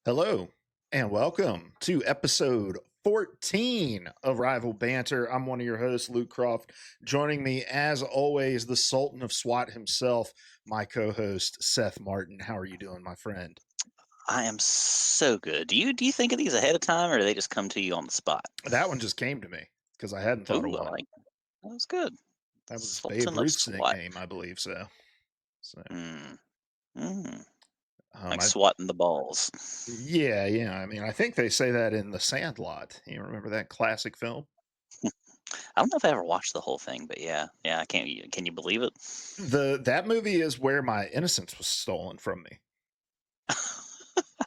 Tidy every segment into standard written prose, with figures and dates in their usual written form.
Hello and welcome to episode 14 of Rival Banter. I'm one of your hosts, Luke Croft. Joining me, as always, the Sultan of SWAT himself, my co host, Seth Martin. How are you doing, my friend? I am so good. Do you think of these ahead of time, or do they just come to you on the spot? That one just came to me because I hadn't thought of Ooh, I one. like that. That was good. That was Babe Sultan of Ruth's SWAT. nickname, I believe So, Mm. Mm. Like I swatting the balls. yeah. I mean, I think they say that in The Sandlot. You remember that classic film? I don't know if I ever watched the whole thing, but yeah. I can't. Can you believe it? That movie is where my innocence was stolen from me.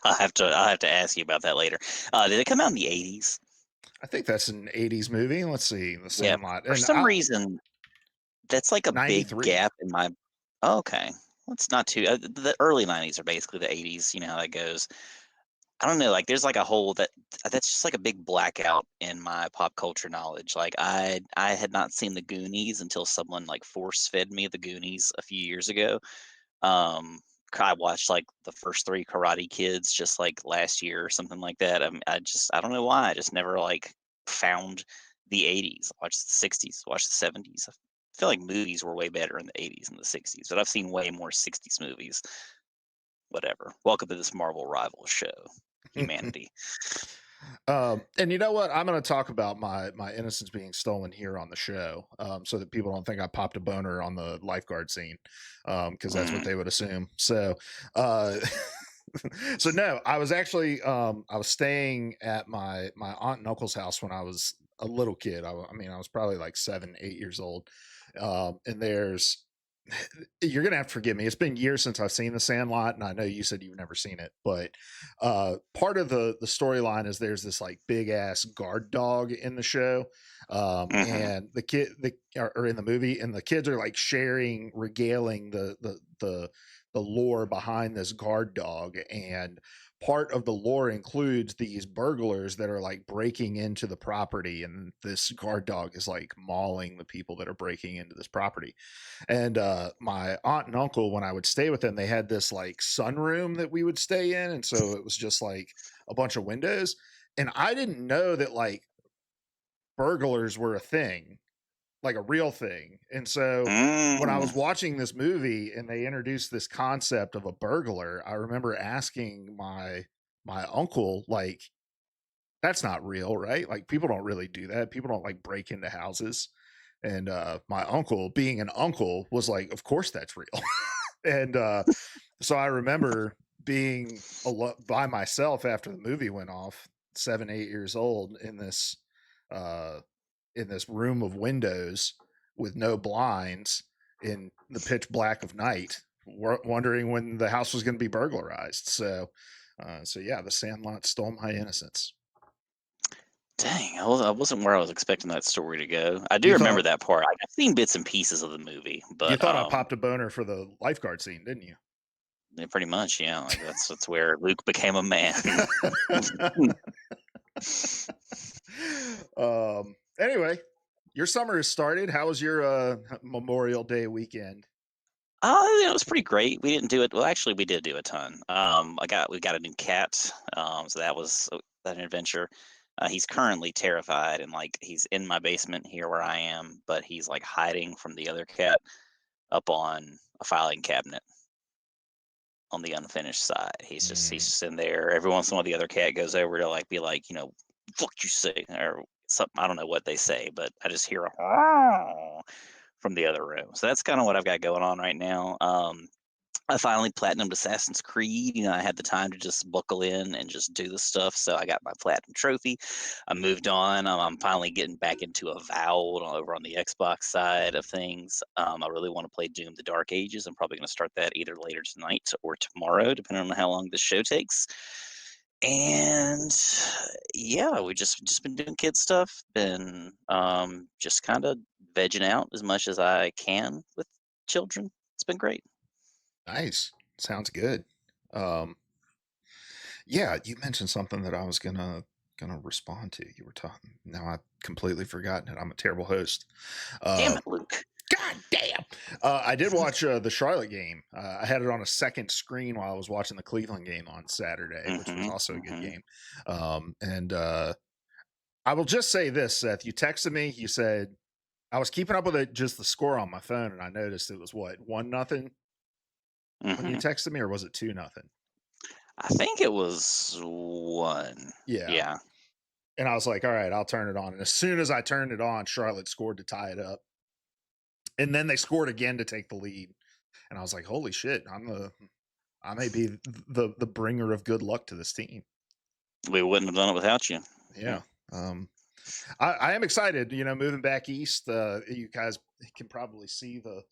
I'll have to ask you about that later. Did it come out in the 80s? I think that's an 80s movie. Let's see, The Yeah. Sandlot. For And some reason, that's like a big 93. gap in my. Oh, okay. That's not too. The early 90s are basically the 80s. You know how that goes. I don't know, like, there's, like, a hole that's just, like, a big blackout in my pop culture knowledge. Like, I had not seen The Goonies until someone, like, force-fed me The Goonies a few years ago. I watched, like, the first 3 Karate Kids just, like, last year or something like that. I don't know why, I just never, like, found the '80s. I watched the '60s, watched the '70s. I feel like movies were way better in the '80s and the '60s, but I've seen way more '60s movies. Whatever. Welcome to this Marvel rival show, humanity. And you know what? I'm going to talk about my innocence being stolen here on the show, so that people don't think I popped a boner on the lifeguard scene, because that's what Mm. they would assume. So, uh, so no, I was actually I was staying at my aunt and uncle's house when I was a little kid. I mean, I was probably like 7, 8 years old, and there's you're gonna have to forgive me. It's been years since I've seen The Sandlot, and I know you said you've never seen it, but part of the storyline is there's this like big ass guard dog in the show, Mhm. and the kid the or in the movie, and the kids are like sharing, regaling the lore behind this guard dog, and part of the lore includes these burglars that are like breaking into the property, and this guard dog is like mauling the people that are breaking into this property. And my aunt and uncle, when I would stay with them, they had this like sunroom that we would stay in. And so it was just like a bunch of windows. And I didn't know that like burglars were a thing, like a real thing. And so when I Mm. was watching this movie and they introduced this concept of a burglar, I remember asking my uncle, like, that's not real, right? Like people don't really do that. People don't like break into houses. And my uncle, being an uncle, was like, of course that's real. And so I remember being by myself after the movie went off, 7, 8 years old, uh, in this room of windows with no blinds in the pitch black of night, wondering when the house was going to be burglarized. So yeah, The Sandlot stole my innocence. Dang, I wasn't where I was expecting that story to go. I do You remember thought that part. I've seen bits and pieces of the movie, you but, thought I popped a boner for the lifeguard scene, didn't you? yeah, pretty much, yeah, like, that's where Luke became a man. Anyway, your summer has started. How was your Memorial Day weekend? It was pretty great. We didn't do it well, actually, we did do a ton. We got a new cat, so that was, that an adventure. He's currently terrified, and, like, he's in my basement here where I am, but he's, like, hiding from the other cat up on a filing cabinet on the unfinished side. He's Mm. just in there. Every once in a while, the other cat goes over to like be like, "Fuck you say," or something. I don't know what they say, but I just hear a from the other room. So that's kind of what I've got going on right now. I finally platinumed Assassin's Creed. I had the time to just buckle in and just do the stuff. So I got my platinum trophy. I moved on. I'm finally getting back into a Avowed over on the Xbox side of things. I really want to play Doom: The Dark Ages. I'm probably going to start that either later tonight or tomorrow, depending on how long the show takes. And yeah, we just been doing kid stuff. Been just kind of vegging out as much as I can with children. It's been great. Nice. Sounds good. Um, yeah, you mentioned something that I was gonna respond to. You were talking. Now I completely forgotten it. I'm a terrible host. Damn Uh, it, Luke. God damn. I did watch the Charlotte game. I had it on a second screen while I was watching the Cleveland game on Saturday, which was Mhm, also a good mhm. game. And I will just say this, Seth. You texted me. You said I was keeping up with it, just the score on my phone, and I noticed it was what, 1-0 when you Mhm. texted me, or was it 2-0? I think it was 1. Yeah. Yeah. And I was like, all right, I'll turn it on. And as soon as I turned it on, Charlotte scored to tie it up. And then they scored again to take the lead. And I was like, holy shit, I may be the bringer of good luck to this team. We wouldn't have done it without you. Yeah. Yeah. Um, I am excited, moving back east. You guys can probably see the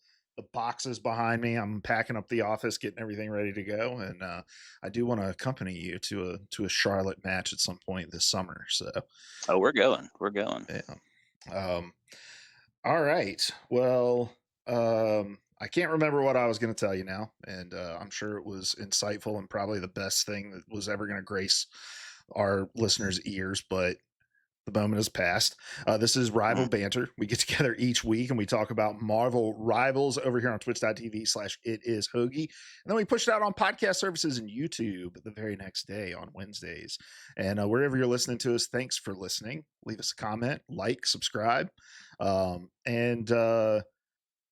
boxes behind me. I'm packing up the office, getting everything ready to go, and I do want to accompany you to a Charlotte match at some point this summer. So Oh, we're going. We're going. yeah. Um, all right. Well, I can't remember what I was going to tell you now, and I'm sure it was insightful and probably the best thing that was ever going to grace our listeners' ears, but the moment has passed. This is Rival Mm. Banter. We get together each week and we talk about Marvel rivals over here on twitch.tv/it is Hoagie. And then we push it out on podcast services and YouTube the very next day on Wednesdays. And wherever you're listening to us, thanks for listening. Leave us a comment, like, subscribe. And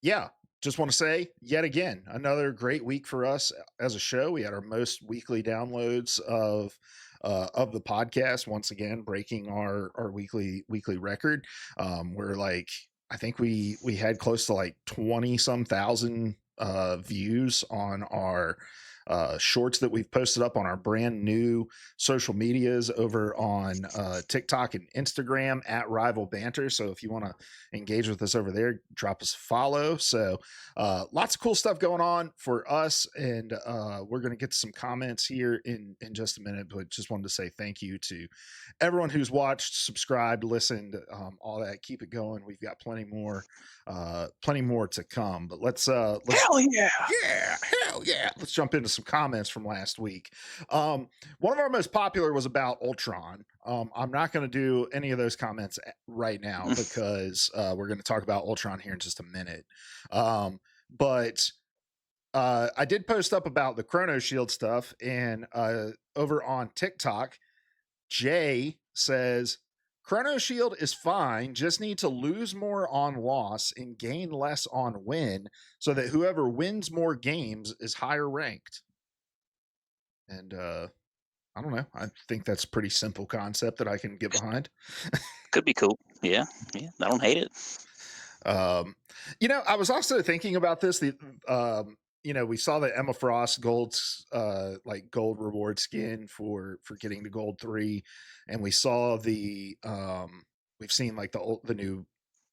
yeah, just want to say yet again, another great week for us as a show. We had our most weekly downloads of the podcast, once again breaking our weekly record. We're like, I think we had close to like 20 some thousand views on our shorts that we've posted up on our brand new social medias over on TikTok and Instagram at Rival Banter. So if you want to engage with us over there, drop us a follow. So lots of cool stuff going on for us, and we're going to get to some comments here in just a minute, but just wanted to say thank you to everyone who's watched, subscribed, listened, all that. Keep it going. We've got plenty more to come, but let's Hell yeah. yeah, hell yeah. Let's jump into some comments from last week. One of our most popular was about Ultron. I'm not going to do any of those comments right now because we're going to talk about Ultron here in just a minute. But I did post up about the Chrono Shield stuff, and over on TikTok, Jay says, Chrono Shield is fine, just need to lose more on loss and gain less on win so that whoever wins more games is higher ranked. And I don't know. I think that's a pretty simple concept that I can get behind. Could be cool. Yeah. Yeah. I don't hate it. um, I was also thinking about this. We saw the Emma Frost gold's like gold reward skin for getting the gold 3, and we saw we've seen like the new.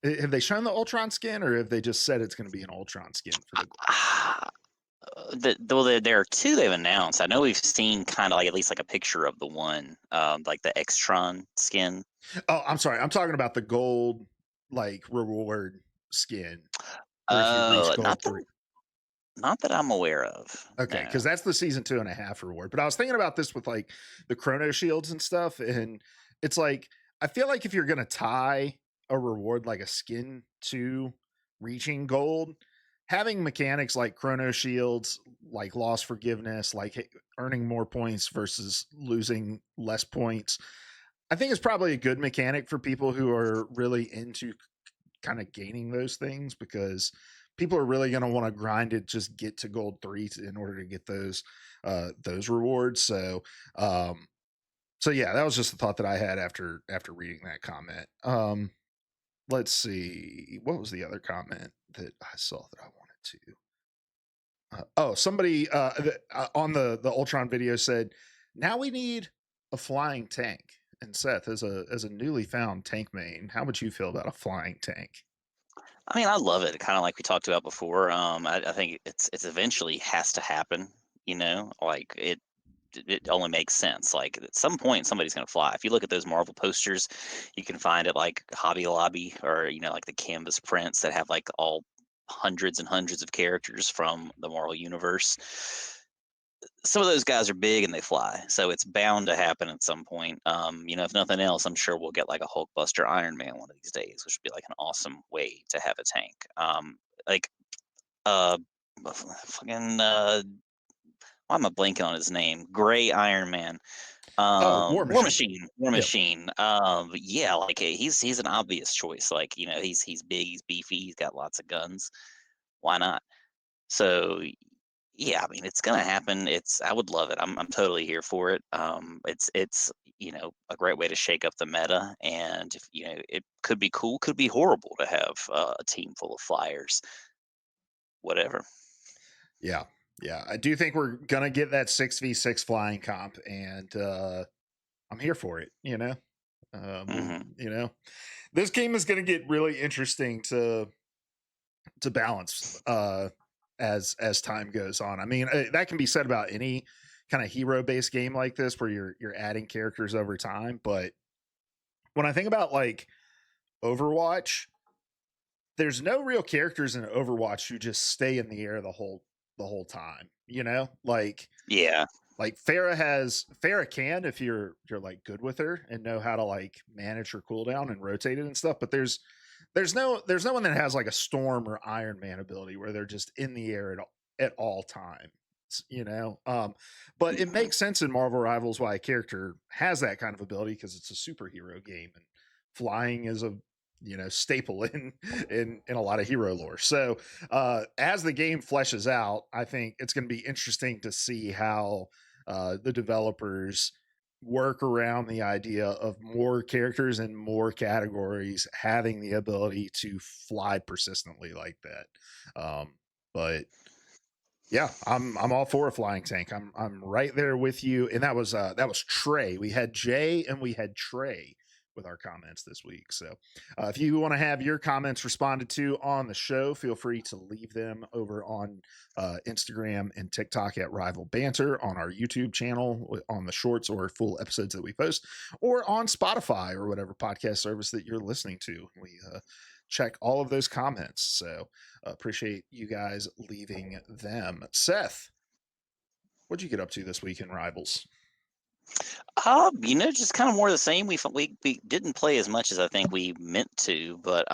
Have they shown the Ultron skin, or have they just said it's going to be an Ultron skin for the? Well, there are 2 they've announced. I know we've seen kind of like at least like a picture of the one, like the Extron skin. Oh, I'm sorry. I'm talking about the gold like reward skin for if you reach Oh, gold 3. not that I'm aware of. Okay, No. because that's the season 2.5 reward. But I was thinking about this with like the chrono shields and stuff, and it's like I feel like if you're gonna tie a reward like a skin to reaching gold, having mechanics like chrono shields, like loss forgiveness, like earning more points versus losing less points, I think it's probably a good mechanic for people who are really into kind of gaining those things, because people are really going to want to grind it, just get to gold 3 in order to get those rewards. So yeah, that was just a thought that I had after reading that comment. Let's see, what was the other comment that I saw that I wanted to somebody on the Ultron video said, now we need a flying tank. And Seth, as a newly found tank main, how would you feel about a flying tank? I mean, I love it. Kind of like we talked about before. I think it's eventually has to happen. Like it only makes sense. Like at some point, somebody's gonna fly. If you look at those Marvel posters, you can find it like Hobby Lobby or like the canvas prints that have like all hundreds and hundreds of characters from the Marvel universe. Some of those guys are big and they fly, so it's bound to happen at some point. If nothing else, I'm sure we'll get like a Hulkbuster Iron Man one of these days, which would be like an awesome way to have a tank. like fucking why am I blanking on his name? Gray Iron Man. Oh, War War Machine. Machine, War Yep. Machine. But yeah, like he's an obvious choice. Like he's big, he's beefy, he's got lots of guns. Why not? So yeah, I mean it's gonna happen. I would love it. I'm totally here for it. It's a great way to shake up the meta, and if, it could be cool, could be horrible to have a team full of flyers. Whatever. Yeah. Yeah. I do think we're gonna get that 6v6 flying comp, and I'm here for it, Hmm. This game is gonna get really interesting to balance as time goes on. I mean, that can be said about any kind of hero based game like this where you're adding characters over time, but when I think about like Overwatch, there's no real characters in Overwatch who just stay in the air the whole time, Yeah. like Farah can if you're like good with her and know how to like manage her cooldown and rotate it and stuff, but there's no one that has like a Storm or Iron Man ability where they're just in the air at all times, you know. But it Mhm. makes sense in Marvel Rivals why a character has that kind of ability because it's a superhero game and flying is a staple in a lot of hero lore. So as the game fleshes out, I think it's going to be interesting to see how the developers work around the idea of more characters and more categories having the ability to fly persistently like that. But yeah, I'm all for a flying tank. I'm right there with you. And that was Trey. We had Jay and we had Trey with our comments this week. So if you want to have your comments responded to on the show, feel free to leave them over on Instagram and TikTok at Rival Banter, on our YouTube channel on the shorts or full episodes that we post, or on Spotify or whatever podcast service that you're listening to. We check all of those comments. So appreciate you guys leaving them. Seth, what'd you get up to this week in Rivals? Just kind of more of the same. We didn't play as much as I think we meant to, but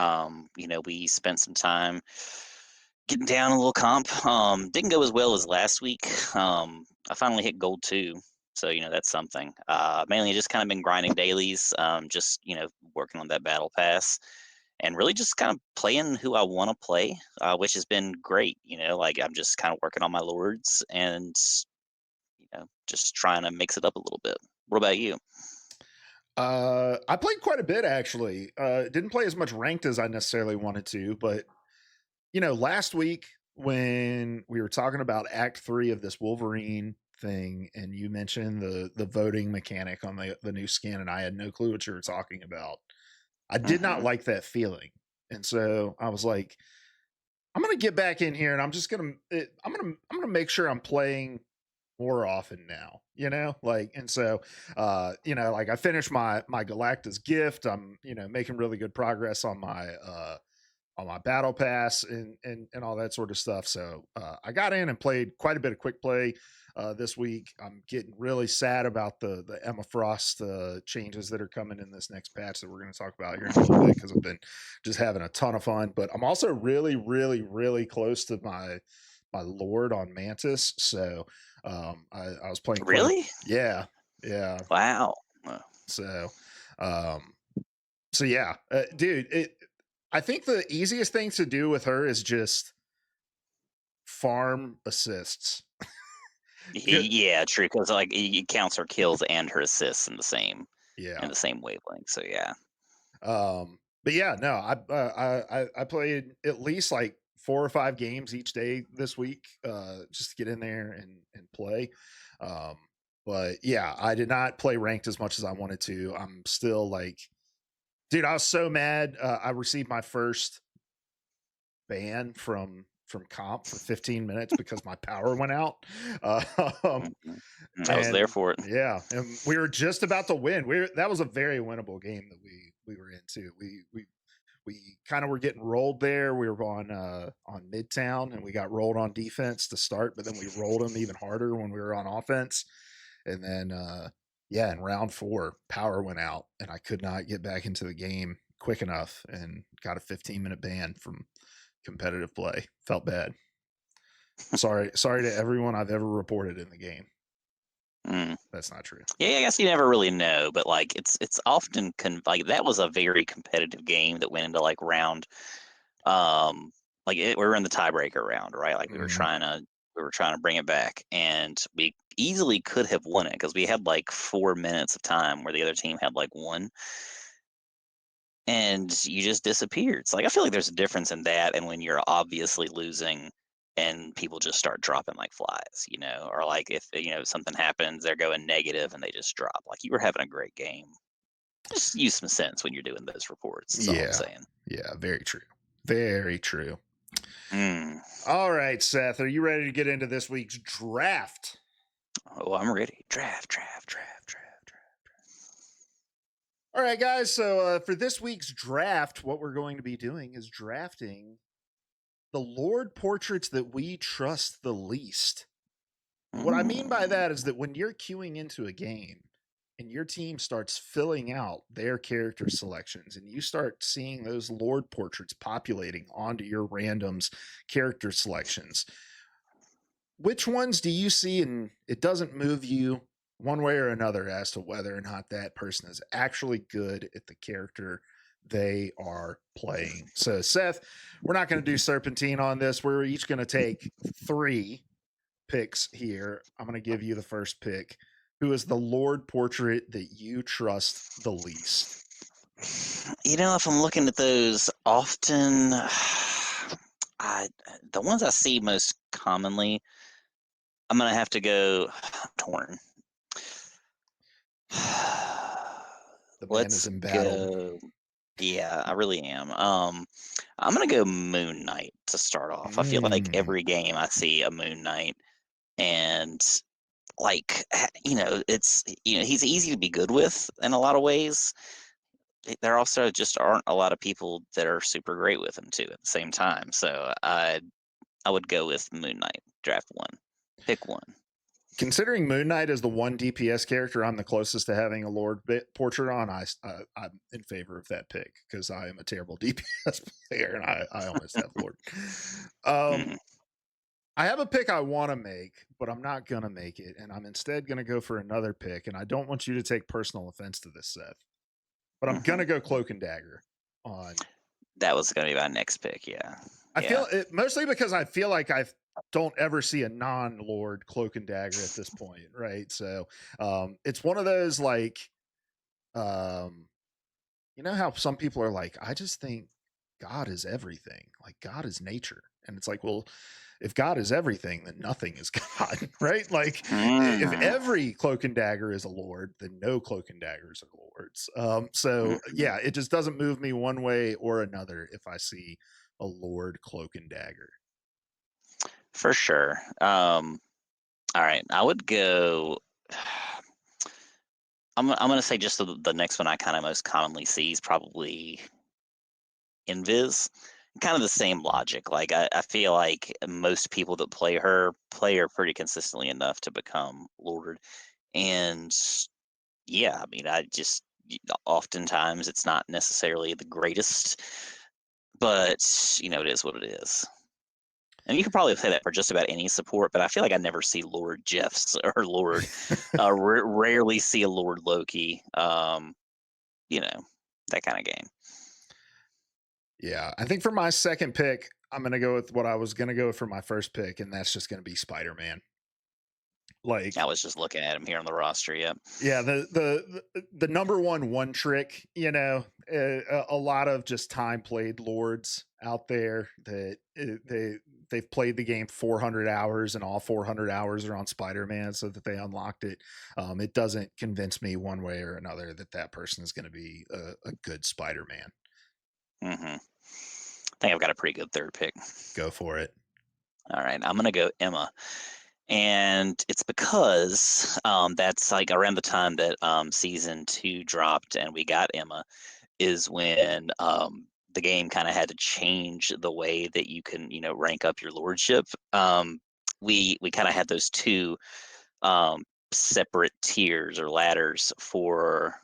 we spent some time getting down a little comp. Didn't go as well as last week. I finally hit gold 2, so that's something. Mainly just kind of been grinding dailies, just working on that battle pass, and really just kind of playing who I want to play, which has been great. Like I'm just kind of working on my lords and just trying to mix it up a little bit. What about you? I played quite a bit actually. Didn't play as much ranked as I necessarily wanted to, but last week when we were talking about Act 3 of this Wolverine thing, and you mentioned the voting mechanic on the new skin, and I had no clue what you were talking about. I did not Hmm. like that feeling, and so I was like, I'm gonna get back in here, and I'm gonna make sure I'm playing more often now, and so like I finished my Galactus gift. I'm making really good progress on my battle pass and all that sort of stuff. So I got in and played quite a bit of quick play this week. I'm getting really sad about the Emma Frost changes that are coming in this next patch that we're going to talk about here in a little bit, because I've been just having a ton of fun. But I'm also really, really, really close to my Lord on Mantis. So I was playing quite a Really? yeah, yeah. Wow. So um yeah, dude, I think the easiest thing to do with her is just farm assists. Good. Yeah, true. Because like it counts her kills and her assists in the same Yeah. wavelength. So yeah. But yeah, no, I played at least like 4 or 5 games each day this week, just to get in there and play. Um, but yeah, I did not play ranked as much as I wanted to. I'm still like, dude, I was so mad. I received my first ban from comp for 15 minutes because my power went out. Um, Mhm. I was there and for it. yeah, and we were just about to win. That was a very winnable game that we were into. We kind of were getting rolled there. We were on Midtown, and we got rolled on defense to start, but then we rolled them even harder when we were on offense. And then yeah, in round 4, power went out, and I could not get back into the game quick enough, and got a 15-minute ban competitive play. Felt bad. Sorry to everyone I've ever reported in the game. Mm. That's not true. Yeah, I guess you never really know, but like it's often like that was a very competitive game that went into like round like we were in the tiebreaker round, right? Like Mhm. we were trying to bring it back, and we easily could have won it because we had like 4 minutes of time where the other team had like one, and you just disappeared. It's like I feel like there's a difference in that and when you're obviously losing and people just start dropping like flies, or like if something happens, they're going negative and they just drop. Like you were having a great game. Just use some sense when you're doing those reports. That's all I'm Yeah. saying. Yeah, very true. Very true. Mm. All right, Seth, are you ready to get into this week's draft? Oh, I'm ready. Draft. All right, guys. So for this week's draft, what we're going to be doing is drafting the Lord portraits that we trust the least. And what I mean by Mm. that is that when you're queuing into a game and your team starts filling out their character selections and you start seeing those Lord portraits populating onto your randoms character selections, which ones do you see and it doesn't move you one way or another as to whether or not that person is actually good at the character they are playing? So, Seth, we're not going to do serpentine on this. We're each going to take 3 picks here. I'm going to give you the first pick. Who is the Lord portrait that you trust the least? If I'm looking at those often, I the ones I see most commonly, I'm gonna have to go torn. The man is Let's embattled. go. Yeah, I really am. I'm gonna go Moon Knight to start off. I feel like Mm. every game I see a Moon Knight, and like it's he's easy to be good with in a lot of ways. There also just aren't a lot of people that are super great with him too at the same time. So I would go with Moon Knight. Draft one, pick one. Considering Moon Knight is the one DPS character I'm the closest to having a Lord portrait on, I'm in favor of that pick because I am a terrible DPS player and I almost have Lord. Mm, I have a pick I want to make, but I'm not gonna make it, and I'm instead gonna go for another pick. And I don't want you to take personal offense to this, Seth, but I'm hmm gonna go Cloak and Dagger on. That was gonna be my next pick. Yeah, I yeah. feel it mostly because I feel like I don't ever see a non-Lord Cloak and Dagger at this point, right? So it's one of those like um, you know how some people are like, I just think God is everything, like God is nature, and it's like, well, if God is everything, then nothing is God, right? Like if Mm, every Cloak and Dagger is a Lord, then no Cloak and Daggers are Lords. So mhm. yeah, it just doesn't move me one way or another if I see a Lord Cloak and Dagger. For sure. All right, I would go. I'm gonna say just the next one I kind of most commonly see is probably Invis. Kind of the same logic. Like I feel like most people that play her pretty consistently enough to become Lord. And yeah, I mean, oftentimes it's not necessarily the greatest, but it is what it is. And you can probably say that for just about any support, but I feel like I never see Lord Jeffs or Lord. Rarely see a Lord Loki. You know that kind of game. Yeah, I think for my second pick, I'm going to go with what I was going to go for my first pick, and that's just going to be Spider Man. I Like, was just looking at him here on the roster. Yep. yeah, the number one trick, a lot of just time played lords out there that they've played the game 400 hours and all 400 hours are on Spider-Man so that they unlocked it. It doesn't convince me one way or another that that person is going to be a good Spider-Man. I think I've got a pretty good third pick. Go for it. All right, I'm gonna go Emma. And it's because that's like around the time that season 2 dropped and we got Emma is when the game kind of had to change the way that you can rank up your lordship. We kind of had those two um, separate tiers or ladders for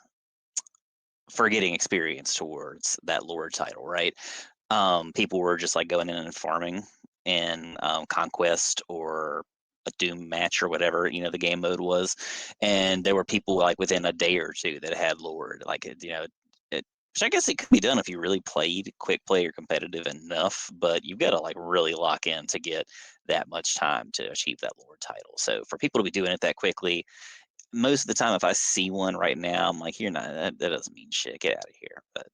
getting experience towards that lord title, right? people were just like going in and farming in Conquest or a Doom match or whatever the game mode was, and there were people like within a day or two that had lured like which I guess it could be done if you really played quick play or competitive enough, but you've got to like really lock in to get that much time to achieve that lord title. So for people to be doing it that quickly, most of the time, if I see one right now, I'm like, "You're not. That doesn't mean shit. Get out of here." But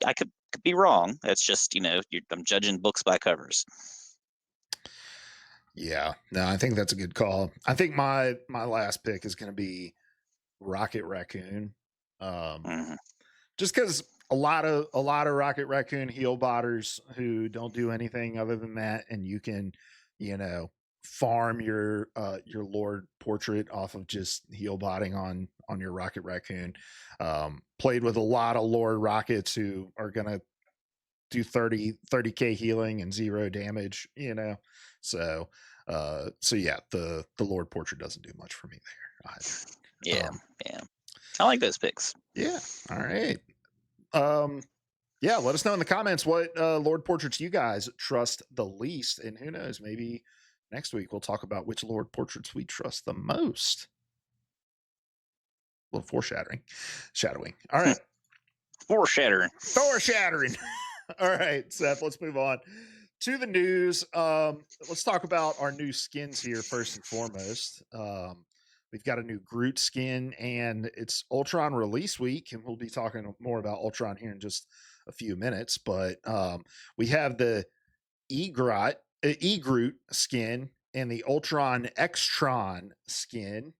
I could be wrong. That's just I'm judging books by covers. Yeah, no, I think that's a good call. I think my last pick is going to be Rocket Raccoon. Um, Mhm. just because a lot of Rocket Raccoon heel botters who don't do anything other than that, and you can, you know, farm your Lord portrait off of just heel botting on your Rocket Raccoon. Played with a lot of Lord Rockets who are gonna do 30k healing and 0 damage, so yeah, the Lord portrait doesn't do much for me there either. Yeah, yeah. I like those picks. Yeah, all right. um yeah, let us know in the comments what Lord portraits you guys trust the least, and who knows, maybe next week we'll talk about which Lord portraits we trust the most. A little shadowing. All right. Foreshadowing. Thor shattering. All right, Seth, let's move on to the news. Let's talk about our new skins here first and foremost. We've got a new Groot skin, and it's Ultron release week, and we'll be talking more about Ultron here in just a few minutes. But we have the E Groot skin and the Ultron Xtron skin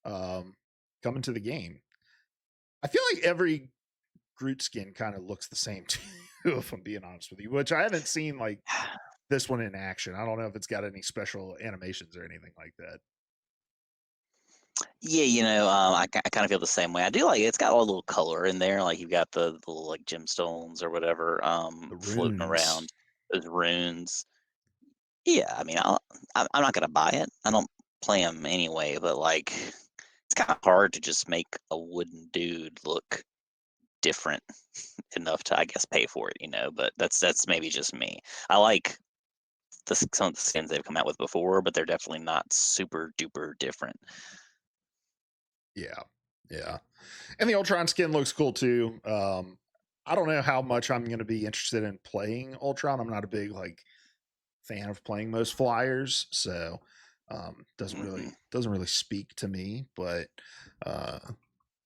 coming to the game. I feel like every Groot skin kind of looks the same too, if I'm being honest with you, which I haven't seen like this one in action. I don't know if it's got any special animations or anything like that. Yeah, I kind of feel the same way. I do like it's got a little color in there. Like you've got the little like gemstones or whatever The floating runes. around, those runes. Yeah, I mean, I'm not gonna buy it. I don't play them anyway, but like, it's kind of hard to just make a wooden dude look different enough to, I guess, pay for it. But that's maybe just me. I like some of the skins they've come out with before, but they're definitely not super duper different. Yeah. Yeah. And the Ultron skin looks cool too. I don't know how much I'm going to be interested in playing Ultron. I'm not a big like fan of playing most flyers, so doesn't hmm really doesn't really speak to me. Uh,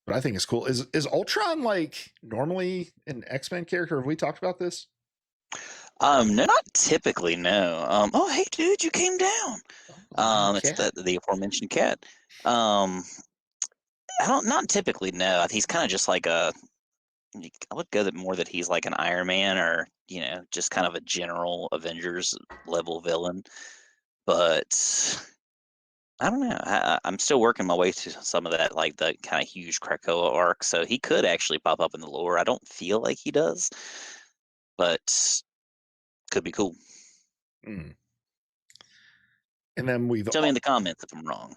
but I think it's cool. Is Ultron like normally an X-Men character? Have we talked about this? No, not typically. No. Oh, hey, dude, you came down. Oh, my It's cat. the aforementioned cat. Um, I don't, not typically. No, he's kind of just like I would go that more that he's like an Iron Man or just kind of a general Avengers level villain. But I don't know. I'm still working my way to some of that, like the kind of huge Krakoa arc. So he could actually pop up in the lore. I don't feel like he does, but could be cool. Mm. And then we've Tell me in the comments if I'm wrong.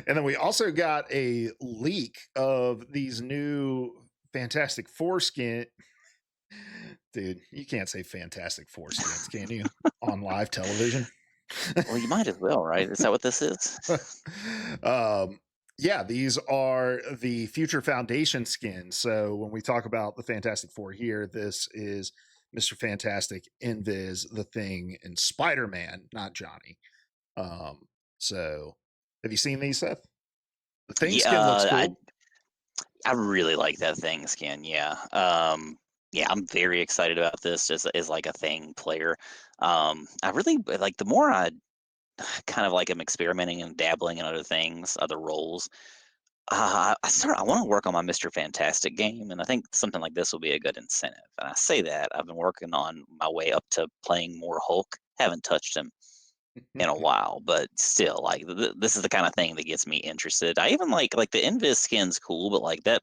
and then we also got a leak of these new Fantastic Four skin. Dude, you can't say Fantastic Four skins, can you? On live television. Well, you might as well, right? Is that what this is? um, yeah, these are the Future Foundation skins. So when we talk about the Fantastic Four here, this is Mr. Fantastic, Invis, The Thing, and Spider Man, not Johnny. Um, so have you seen these, Seth? The Thing Yeah, skin looks I cool. I really like that thing skin. Yeah. Yeah, I'm very excited about this as like a thing player. I really like the more I kind of like am experimenting and dabbling in other things, other roles. I want to work on my Mr. Fantastic game, and I think something like this will be a good incentive. And I say that I've been working on my way up to playing more Hulk. Haven't touched him in a while, but still, like this is the kind of thing that gets me interested. I even like the Invis skin's cool, but like that,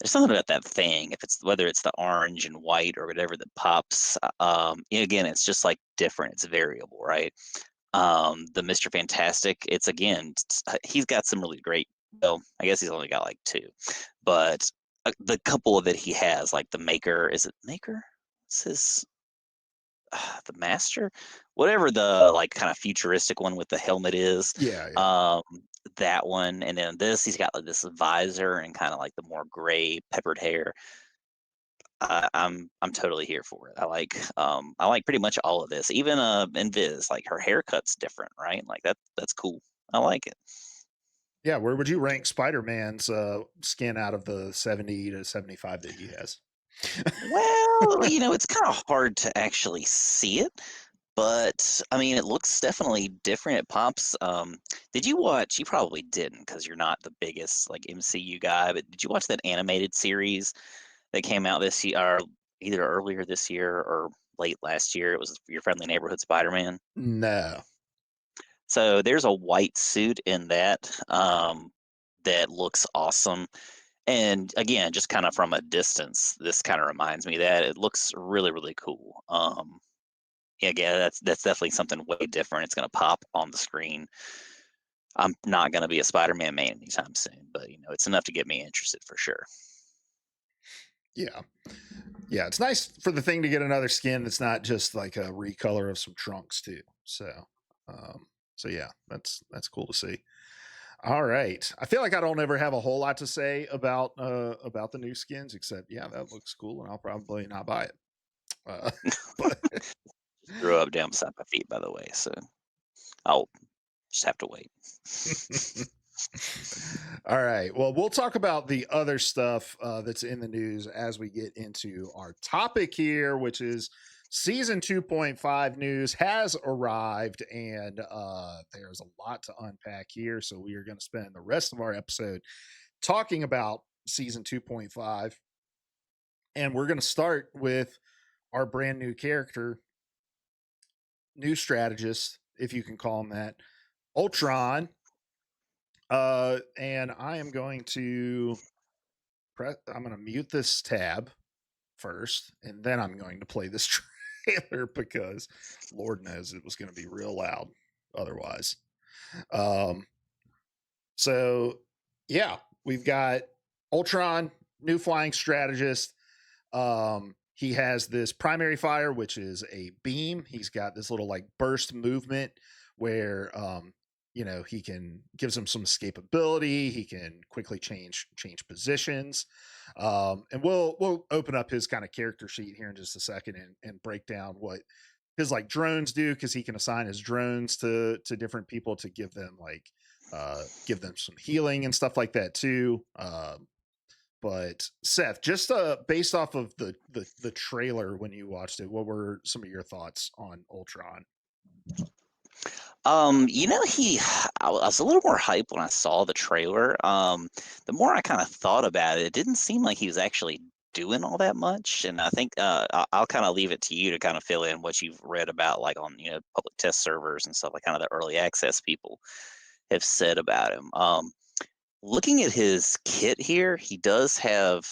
there's something about that thing. If it's whether it's the orange and white or whatever that pops, again, it's just like different. It's variable, right? The Mr. Fantastic, it's again, he's got some really great. Well, I guess he's only got like two, but the couple that he has, like the Maker, is it Maker? what's his the master, whatever the like kind of futuristic one with the helmet is. Yeah, yeah. Um, that one, and then this, he's got like this visor and kind of like the more gray peppered hair. I'm totally here for it. I like pretty much all of this. Even in Viz, like her haircut's different, right? Like that's cool. I like it. Yeah, where would you rank Spider-Man's skin out of the 70 to 75 that he has? Well, it's kind of hard to actually see it, but I mean, it looks definitely different. It pops. Did you watch? You probably didn't because you're not the biggest like MCU guy. But did you watch that animated series that came out this year, or either earlier this year or late last year? It was Your Friendly Neighborhood Spider-Man. No. So there's a white suit in that that looks awesome. And again, just kind of from a distance, this kind of reminds me that it looks really, really cool. Yeah, again, that's definitely something way different. It's going to pop on the screen. I'm not going to be a Spider-Man main anytime soon, but it's enough to get me interested for sure. Yeah. Yeah, it's nice for the thing to get another skin that's not just like a recolor of some trunks too. Um, so yeah, that's cool to see. All right, I feel like I don't ever have a whole lot to say about the new skins, except yeah, that looks cool, and I'll probably not buy it. Uh, but Just threw up down beside my feet, by the way, so I'll just have to wait. all right, well, we'll talk about the other stuff that's in the news as we get into our topic here, which is season 2.5 news has arrived, and there's a lot to unpack here. So we are going to spend the rest of our episode talking about season 2.5, and we're going to start with our brand new character, new strategist, if you can call him that, Ultron. And I am going to I'm going to mute this tab first, and then I'm going to play this trailer because Lord knows it was going to be real loud otherwise. Um, so yeah, we've got Ultron, new flying strategist. He has this primary fire, which is a beam. He's got this little like burst movement where he can gives him some escapability. He can quickly change positions. And we'll open up his kind of character sheet here in just a second and break down what his like drones do, because he can assign his drones to different people to give them some healing and stuff like that too. But Seth, just based off of the trailer when you watched it, what were some of your thoughts on Ultron? I was a little more hyped when I saw the trailer. The more I kind of thought about it, it didn't seem like he was actually doing all that much. And I think I'll kind of leave it to you to kind of fill in what you've read about, like on public test servers and stuff, like kind of the early access people have said about him. Looking at his kit here, he does have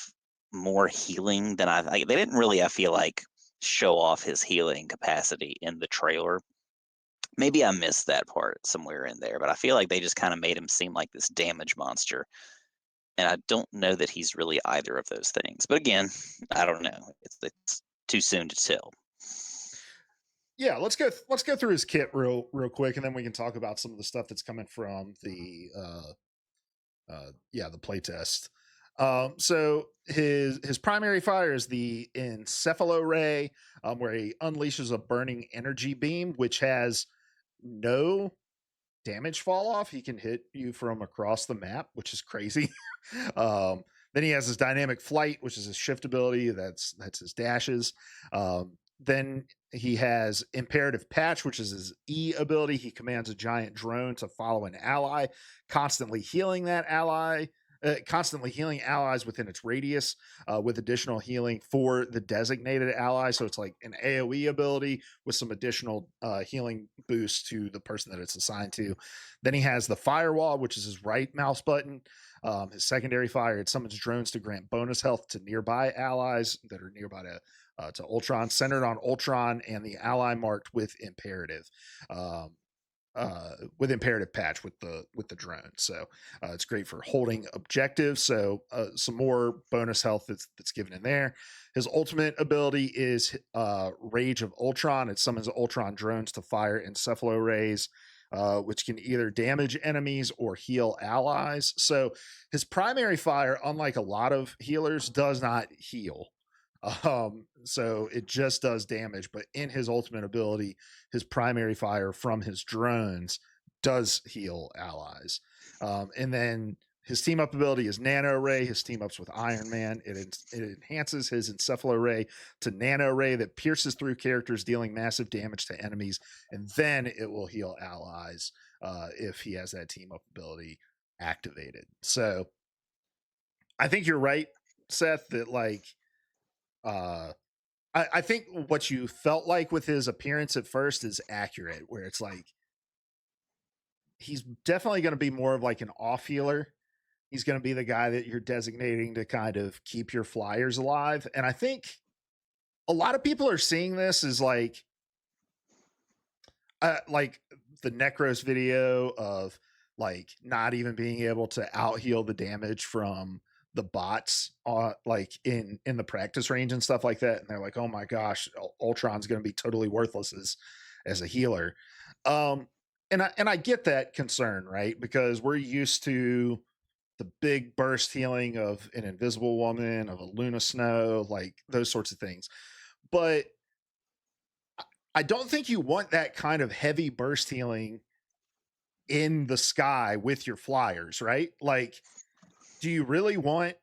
more healing than they didn't really, I feel like, show off his healing capacity in the trailer. Maybe I missed that part somewhere in there, but I feel like they just kinda made him seem like this damage monster, and I don't know that he's really either of those things. But again, I don't know. It's too soon to tell. Yeah, let's go through his kit real quick, and then we can talk about some of the stuff that's coming from the playtest. So his primary fire is the encephalo ray, where he unleashes a burning energy beam, which has no damage fall off. He can hit you from across the map, which is crazy. um, then he has his dynamic flight, which is his shift ability. That's his dashes. Then he has imperative patch, which is his E ability. He commands a giant drone to follow an ally, constantly healing that ally. Constantly healing allies within its radius, with additional healing for the designated ally. So it's like an AoE ability with some additional healing boost to the person that it's assigned to. Then he has the firewall, which is his right mouse button. His secondary fire, it summons drones to grant bonus health to nearby allies that are nearby to Ultron, centered on Ultron and the ally marked with imperative. Um, with imperative patch with the drone. So it's great for holding objectives. So some more bonus health that's given in there. His ultimate ability is Rage of Ultron. It summons Ultron drones to fire encephalo rays, which can either damage enemies or heal allies. So his primary fire, unlike a lot of healers, does not heal. So it just does damage, but in his ultimate ability, his primary fire from his drones does heal allies. And then his team up ability is Nano Ray. His team ups with Iron Man. It enhances his Encephalo Ray to Nano Ray that pierces through characters, dealing massive damage to enemies, and then it will heal allies if he has that team up ability activated. So I think you're right, Seth, that like uh I think what you felt like with his appearance at first is accurate, where it's like he's definitely going to be more of like an off healer. He's going to be the guy that you're designating to kind of keep your flyers alive. And I think a lot of people are seeing this as like the Necros video of like not even being able to out heal the damage from the bots like in the practice range and stuff like that, and they're like, oh my gosh, Ultron's going to be totally worthless as a healer. Um and I get that concern, right? Because we're used to the big burst healing of an Invisible Woman, of a Luna Snow, like those sorts of things. But I don't think you want that kind of heavy burst healing in the sky with your flyers, right? Like, do you really want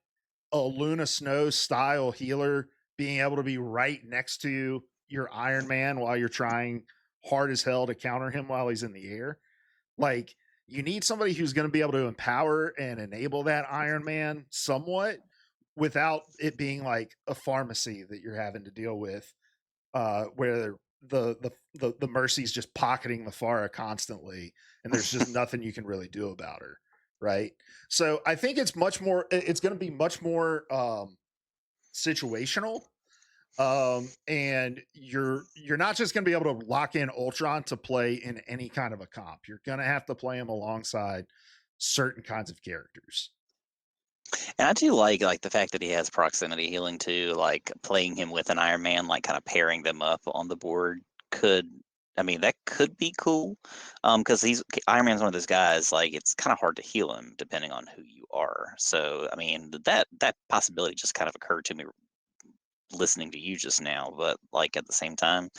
a Luna Snow style healer being able to be right next to your Iron Man while you're trying hard as hell to counter him while he's in the air? Like, you need somebody who's going to be able to empower and enable that Iron Man somewhat without it being like a pharmacy that you're having to deal with, where the Mercy's just pocketing the Farah constantly, and there's just nothing you can really do about her, right? So I think it's much more. It's going to be much more situational, and you're not just going to be able to lock in Ultron to play in any kind of a comp. You're going to have to play him alongside certain kinds of characters. And I do like the fact that he has proximity healing too, like playing him with an Iron Man, like kind of pairing them up on the board could I mean that could be cool. Because he's Iron Man's one of those guys, like it's kind of hard to heal him depending on who you are. So I mean that possibility just kind of occurred to me listening to you just now, but like at the same time,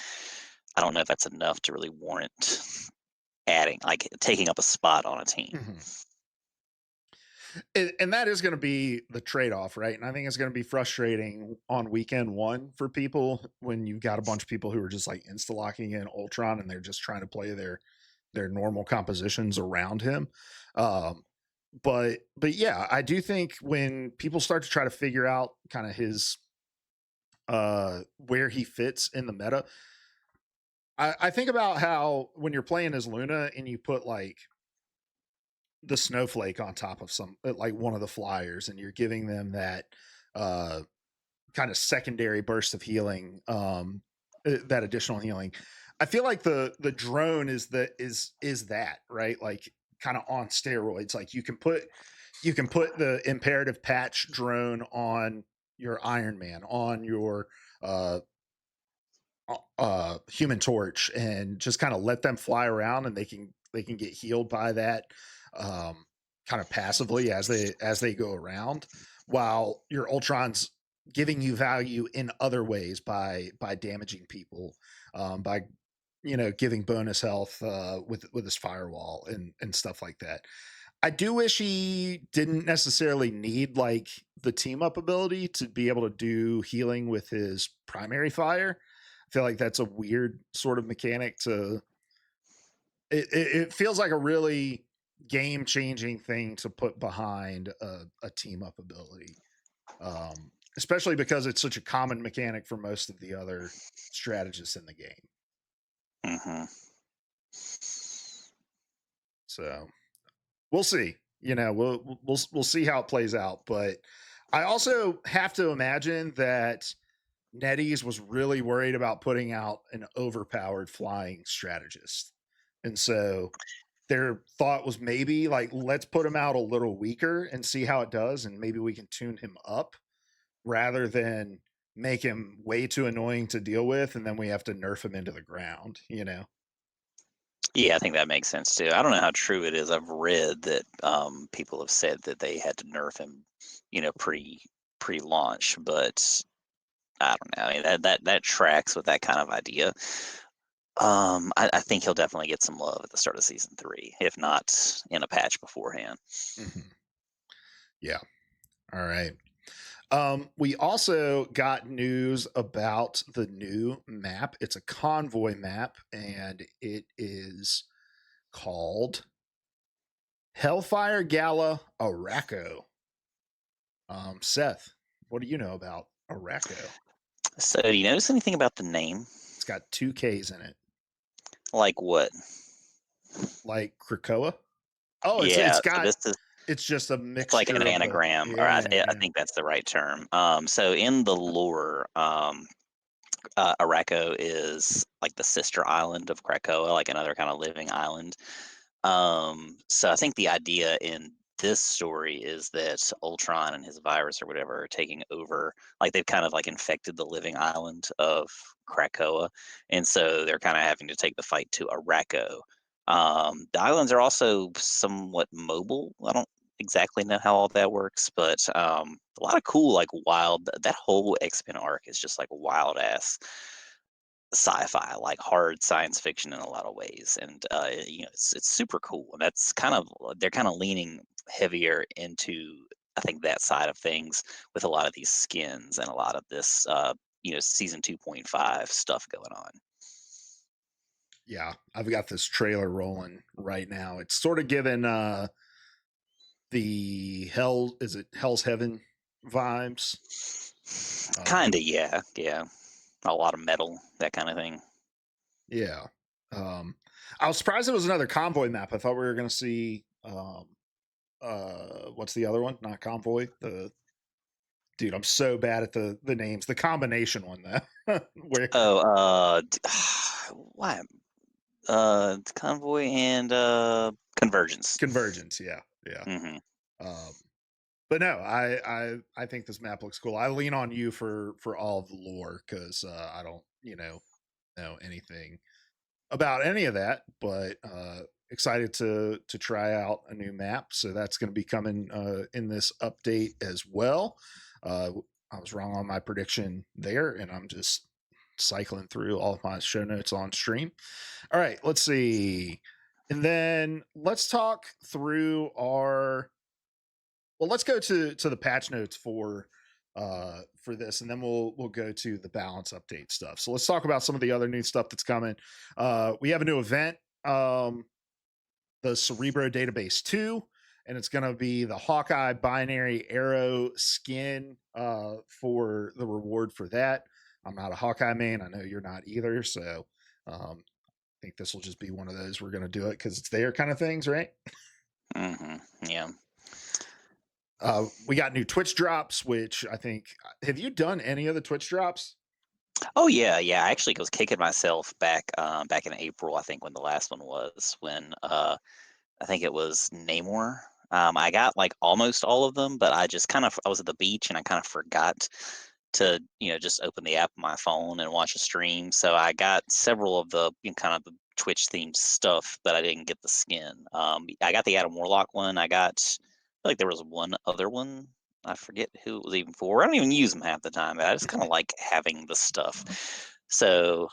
I don't know if that's enough to really warrant adding like taking up a spot on a team. Mhm. And that is going to be the trade-off, right? And I think it's going to be frustrating on weekend one for people when you've got a bunch of people who are just like insta locking in Ultron and they're just trying to play their normal compositions around him. Um, but yeah, I do think when people start to try to figure out kind of his where he fits in the meta, I think about how when you're playing as Luna and you put like the snowflake on top of some like one of the flyers, and you're giving them that uh kind of secondary burst of healing, that additional healing. I feel like the drone is that, right? Like kind of on steroids. Like you can put the imperative patch drone on your Iron Man, on your uh Human Torch, and just kind of let them fly around, and they can get healed by that, kind of passively as they go around, while your Ultron's giving you value in other ways by damaging people, by giving bonus health with his firewall and stuff like that. I do wish he didn't necessarily need like the team up ability to be able to do healing with his primary fire. I feel like that's a weird sort of mechanic to it feels like a really game changing thing to put behind a team up ability. Especially because it's such a common mechanic for most of the other strategists in the game. Hmm. So we'll see. We'll see how it plays out. But I also have to imagine that NetEase was really worried about putting out an overpowered flying strategist. And so their thought was maybe like, let's put him out a little weaker and see how it does. And maybe we can tune him up rather than make him way too annoying to deal with. And then we have to nerf him into the ground, you know? Yeah, I think that makes sense too. I don't know how true it is. I've read that people have said that they had to nerf him, pre-launch, but I don't know. I mean, that tracks with that kind of idea. I think he'll definitely get some love at the start of season 3, if not in a patch beforehand. Mhm. Yeah. All right. We also got news about the new map. It's a convoy map, and it is called Hellfire Gala Araco. Seth, what do you know about Araco? So, do you notice anything about the name? It's got two K's in it, Like what? like Krakoa. Oh, Yeah. So this is it's just a it's like an mixture of the anagram, or yeah, I yeah. think that's the right term. So in the lore, Araco is like the sister island of Krakoa, like another kind of living island. So I think the idea in this story is that Ultron and his virus or whatever are taking over. Like they've kind of like infected the living island of Krakoa, and so they're kind of having to take the fight to Araco. The islands are also somewhat mobile. I don't exactly know how all that works, but a lot of cool, like wild. That whole X-Men arc is just like wild ass sci-fi, like hard science fiction in a lot of ways, and it's super cool. And that's kind of they're kind of leaning heavier into I think that side of things with a lot of these skins and a lot of this season 2.5 stuff going on. Yeah, I've got this trailer rolling right now. It's sort of given the hell is it Hell's Heaven vibes. Um, Kind of, yeah, a lot of metal, that kind of thing. yeah. I was surprised it was another convoy map. I thought we were going to see what's the other one? Not convoy. The dude, I'm so bad at the names. The combination one though. Where Oh, why? Convoy and Convergence. Convergence, yeah. Yeah. Hmm. Um but no, I think this map looks cool. I lean on you for all of the lore cuz I don't, know anything about any of that, but excited to try out a new map. So that's going to be coming in this update as well. Uh, I was wrong on my prediction there, and I'm just cycling through all of my show notes on stream. All right, let's see. And then let's talk through our let's go to the patch notes for this, and then we'll go to the balance update stuff. So let's talk about some of the other new stuff that's coming. We have a new event, the Cerebro Database 2, and it's going to be the Hawkeye binary arrow skin for the reward for that. I'm not a Hawkeye main. I know you're not either, so I think this will just be one of those we're going to do it because it's there kind of things, right? Hmm. Yeah. We got new Twitch drops, which I think. Have you done any of the Twitch drops? Oh yeah, yeah. I actually was kicking myself back in April. I think when the last one was when I think it was Namor. I got like almost all of them, but I was at the beach and I kind of forgot to just open the app on my phone and watch a stream. So I got several of the kind of the Twitch themed stuff, but I didn't get the skin. I got the Adam Warlock one. I feel like there was one other one. I forget who it was even for. I don't even use them half the time, but I just kind of like having the stuff. So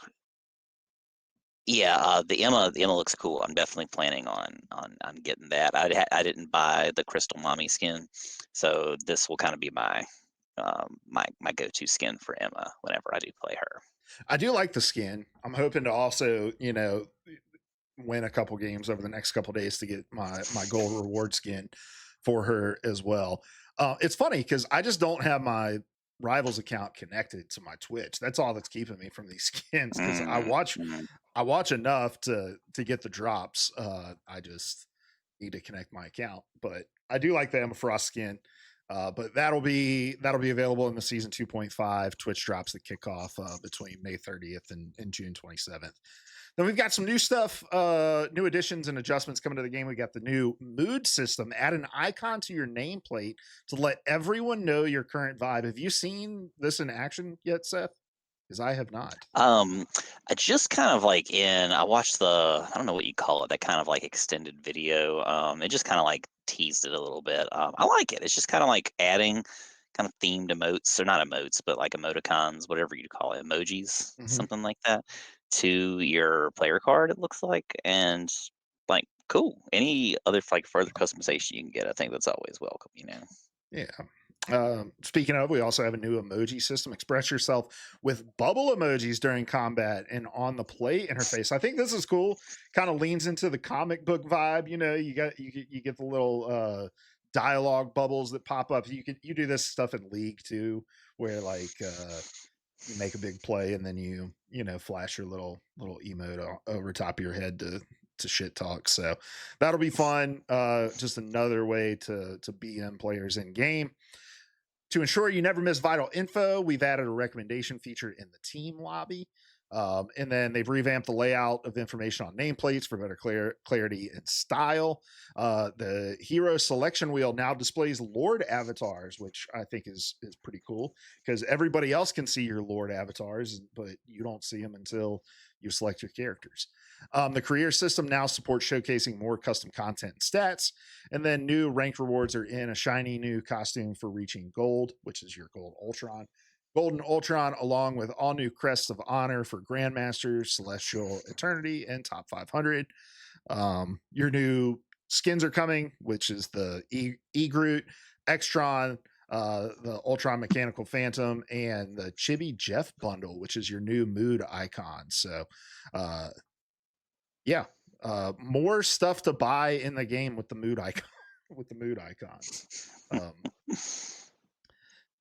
yeah, the Emma looks cool. I'm definitely planning on getting that. I didn't buy the Crystal Mommy skin, so this will kind of be my go-to skin for Emma whenever I do play her. I do like the skin. I'm hoping to also, win a couple games over the next couple days to get my gold reward skin for her as well. It's funny because I just don't have my rivals account connected to my Twitch. That's all that's keeping me from these skins because Mm, mm. I watch enough to get the drops. I just need to connect my account, but I do like the Emma Frost skin. But that'll be available in the season 2.5 Twitch drops that kick off between May 30th and June 27th. Then we've got some new stuff, new additions and adjustments coming to the game. We got the new mood system. Add an icon to your nameplate to let everyone know your current vibe. Have you seen this in action yet, Seth? Because I have not. Um, I just kind of like I watched I don't know what you call it, that kind of like extended video. It just kind of like teased it a little bit. I like it. It's just kind of like adding kind of themed emotes, or not emotes, but like emoticons, whatever you call it, emojis, Hmm. something like that, to your player card, it looks like. And like, cool. Any other like further customization you can get, I think that's always welcome, you know. Yeah. Speaking of, we also have a new emoji system. Express yourself with bubble emojis during combat and on the play interface. I think this is cool. Kind of leans into the comic book vibe. You know, you get the little dialogue bubbles that pop up. You do this stuff in League too, where like you make a big play and then you know flash your little emote over top of your head to shit talk. So that'll be fun. Just another way to BM players in game. To ensure you never miss vital info, we've added a recommendation feature in the team lobby. And then they've revamped the layout of information on nameplates for better clarity and style. The hero selection wheel now displays Lord avatars, which I think is pretty cool because everybody else can see your Lord avatars, but you don't see them until you select your characters. The career system now supports showcasing more custom content and stats. And then new ranked rewards are in a shiny new costume for reaching gold, which is your gold Ultron. Golden Ultron, along with all new crests of honor for Grandmasters, Celestial Eternity, and Top 500. Your new skins are coming, which is the Groot, Extron, the Ultron Mechanical Phantom, and the Chibi Jeff bundle, which is your new mood icon. So, uh, yeah, more stuff to buy in the game with the mood icon with the mood icons.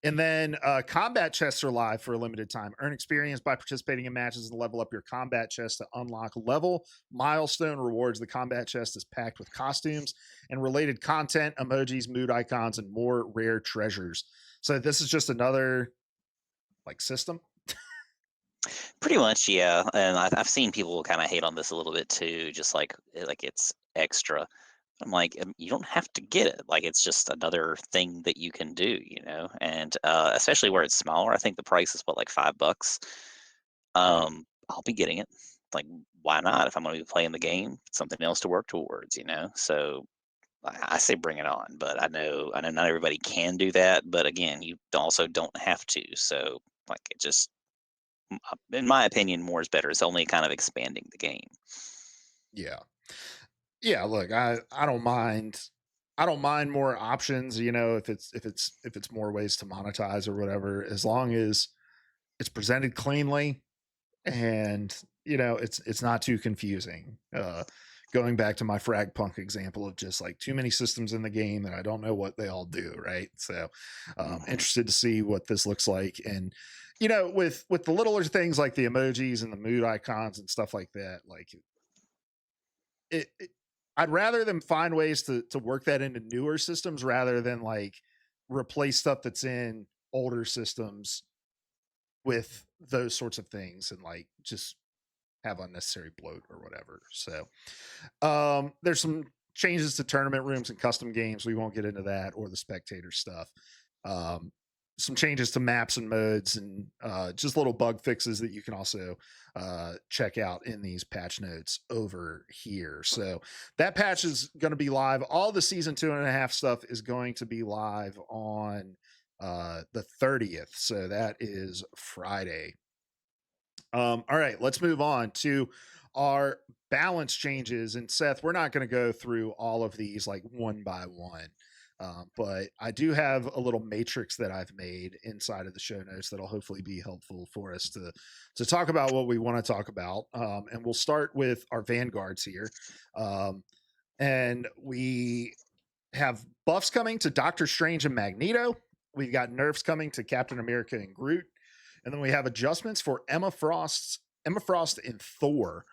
And then combat chests are live for a limited time. Earn experience by participating in matches and level up your combat chest to unlock level milestone rewards. The combat chest is packed with costumes and related content, emojis, mood icons, and more rare treasures. So this is just another like system. Pretty much, yeah. And I've seen people kind of hate on this a little bit too, just like it's extra. I'm like, you don't have to get it. Like, it's just another thing that you can do, you know. And especially where it's smaller, I think the price is what, like $5. I'll be getting it. Like, why not? If I'm going to be playing the game, something else to work towards, you know. So I say bring it on. But I know not everybody can do that. But again, you also don't have to. So like, it just in my opinion, more is better. It's only kind of expanding the game. Yeah. Yeah, look, I don't mind. I don't mind more options, you know, if it's more ways to monetize or whatever, as long as it's presented cleanly and you know it's not too confusing. Going back to my frag punk example of just like too many systems in the game and I don't know what they all do, right? So Hmm. interested to see what this looks like. And you know, with the littler things like the emojis and the mood icons and stuff like that, like it I'd rather them find ways to work that into newer systems rather than like replace stuff that's in older systems with those sorts of things and like just have unnecessary bloat or whatever. So there's some changes to tournament rooms and custom games. We won't get into that or the spectator stuff. Um, some changes to maps and modes and just little bug fixes that you can also check out in these patch notes over here. So that patch is going to be live. All the season 2.5 stuff is going to be live on the 30th. So that is Friday. All right, let's move on to our balance changes. And Seth, we're not going to go through all of these like one by one, but I do have a little matrix that I've made inside of the show notes that'll hopefully be helpful for us to talk about what we want to talk about. And we'll start with our vanguards here, and we have buffs coming to Doctor Strange and Magneto. We've got nerfs coming to Captain America and Groot. And then we have adjustments for Emma Frost and Thor.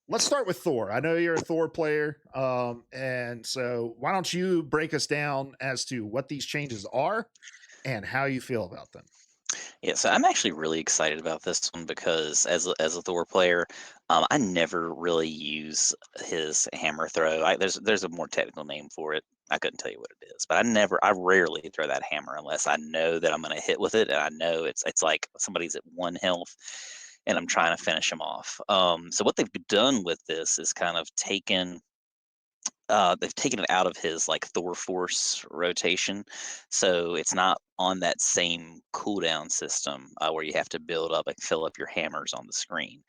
Let's start with Thor. I know you're a Thor player. And so why don't you break us down as to what these changes are and how you feel about them? Yeah, so I'm actually really excited about this one because as a Thor player, I never really use his hammer throw. There's a more technical name for it. I couldn't tell you what it is, but I rarely throw that hammer unless I know that I'm going to hit with it, and I know it's like somebody's at 1 health, and I'm trying to finish him off. So what they've done with this is kind of they've taken it out of his like Thor Force rotation, so it's not on that same cooldown system where you have to build up and fill up your hammers on the screen.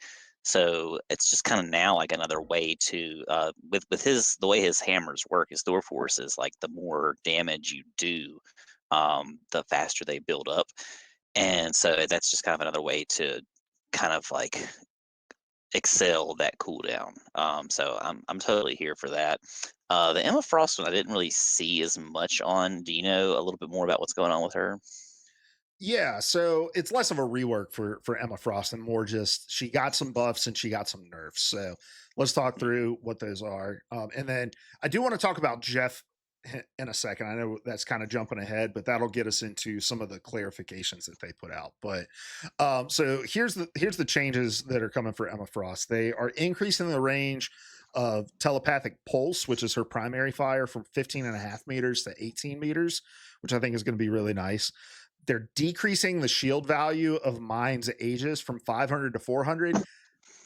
So it's just kind of now like another way to with his the way his hammers work. His Thor Force is like the more damage you do, the faster they build up, and so that's just kind of another way to kind of like excel that cooldown. So I'm totally here for that. The Emma Frost one I didn't really see as much on. Do you know a little bit more about what's going on with her? Yeah, so it's less of a rework for Emma Frost and more just she got some buffs and she got some nerfs. So let's talk Mm. through what those are. And then I do want to talk about Jeff in a second. I know that's kind of jumping ahead, but that'll get us into some of the clarifications that they put out. But so here's the changes that are coming for Emma Frost. They are increasing the range of telepathic pulse, which is her primary fire, from 15 and a half meters to 18 meters, which I think is going to be really nice. They're decreasing the shield value of Mind's Aegis from 500 to 400.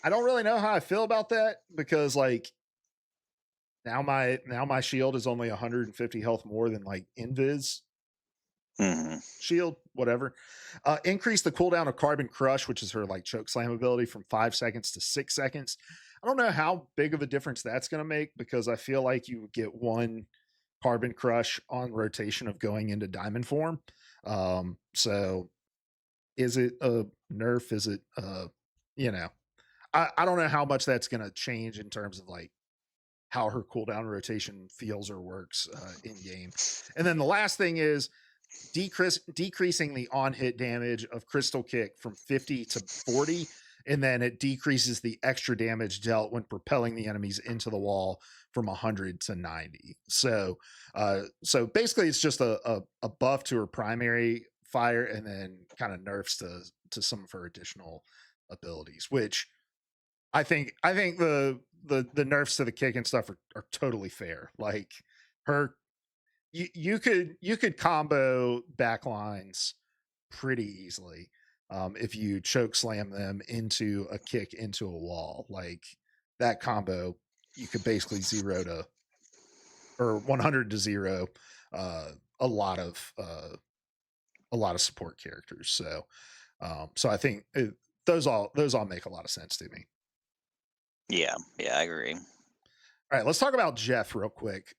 I don't really know how I feel about that because like now my shield is only 150 health more than like Invis Hmm. shield, whatever. Increase the cooldown of Carbon Crush, which is her like choke slam ability, from 5 seconds to 6 seconds. I don't know how big of a difference that's going to make because I feel like you would get one Carbon Crush on rotation of going into Diamond form. So is it a nerf? Is it you know, I don't know how much that's gonna change in terms of like how her cooldown rotation feels or works in game. And then the last thing is decreasing the on hit damage of Crystal Kick from 50 to 40. And then it decreases the extra damage dealt when propelling the enemies into the wall from 100 to 90. So basically, it's just a buff to her primary fire, and then kind of nerfs to some of her additional abilities. Which I think the nerfs to the kick and stuff are totally fair. Like her you could combo backlines pretty easily if you choke slam them into a kick into a wall. Like that combo, you could basically 100 to zero uh, a lot of support characters. So I think those all make a lot of sense to me. Yeah, yeah, I agree. All right, let's talk about Jeff real quick.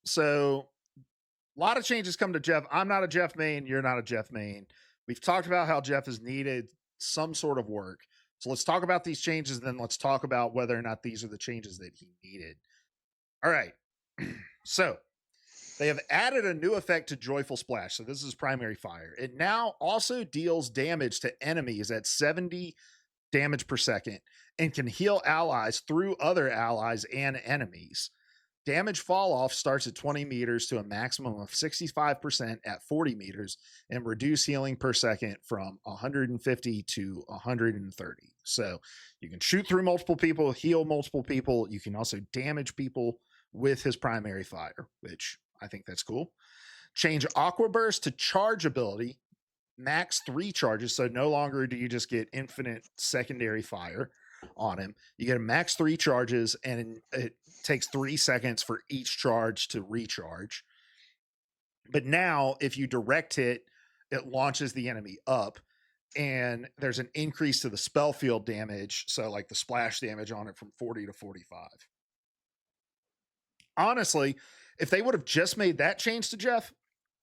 So a lot of changes come to Jeff. I'm not a Jeff main. You're not a Jeff main. We've talked about how Jeff has needed some sort of work. So let's talk about these changes, and then let's talk about whether or not these are the changes that he needed. All right. So they have added a new effect to Joyful Splash. So this is primary fire. It now also deals damage to enemies at 70 damage per second and can heal allies through other allies and enemies. Damage fall off starts at 20 meters to a maximum of 65% at 40 meters, and reduce healing per second from 150 to 130. So you can shoot through multiple people, heal multiple people. You can also damage people with his primary fire, which I think that's cool. Change Aqua Burst to charge ability, max 3 charges. So no longer do you just get infinite secondary fire on him. You get a max 3 charges, and it takes 3 seconds for each charge to recharge. But now, if you direct hit, it launches the enemy up, and there's an increase to the spell field damage. So, like the splash damage on it, from 40 to 45. Honestly, if they would have just made that change to Jeff,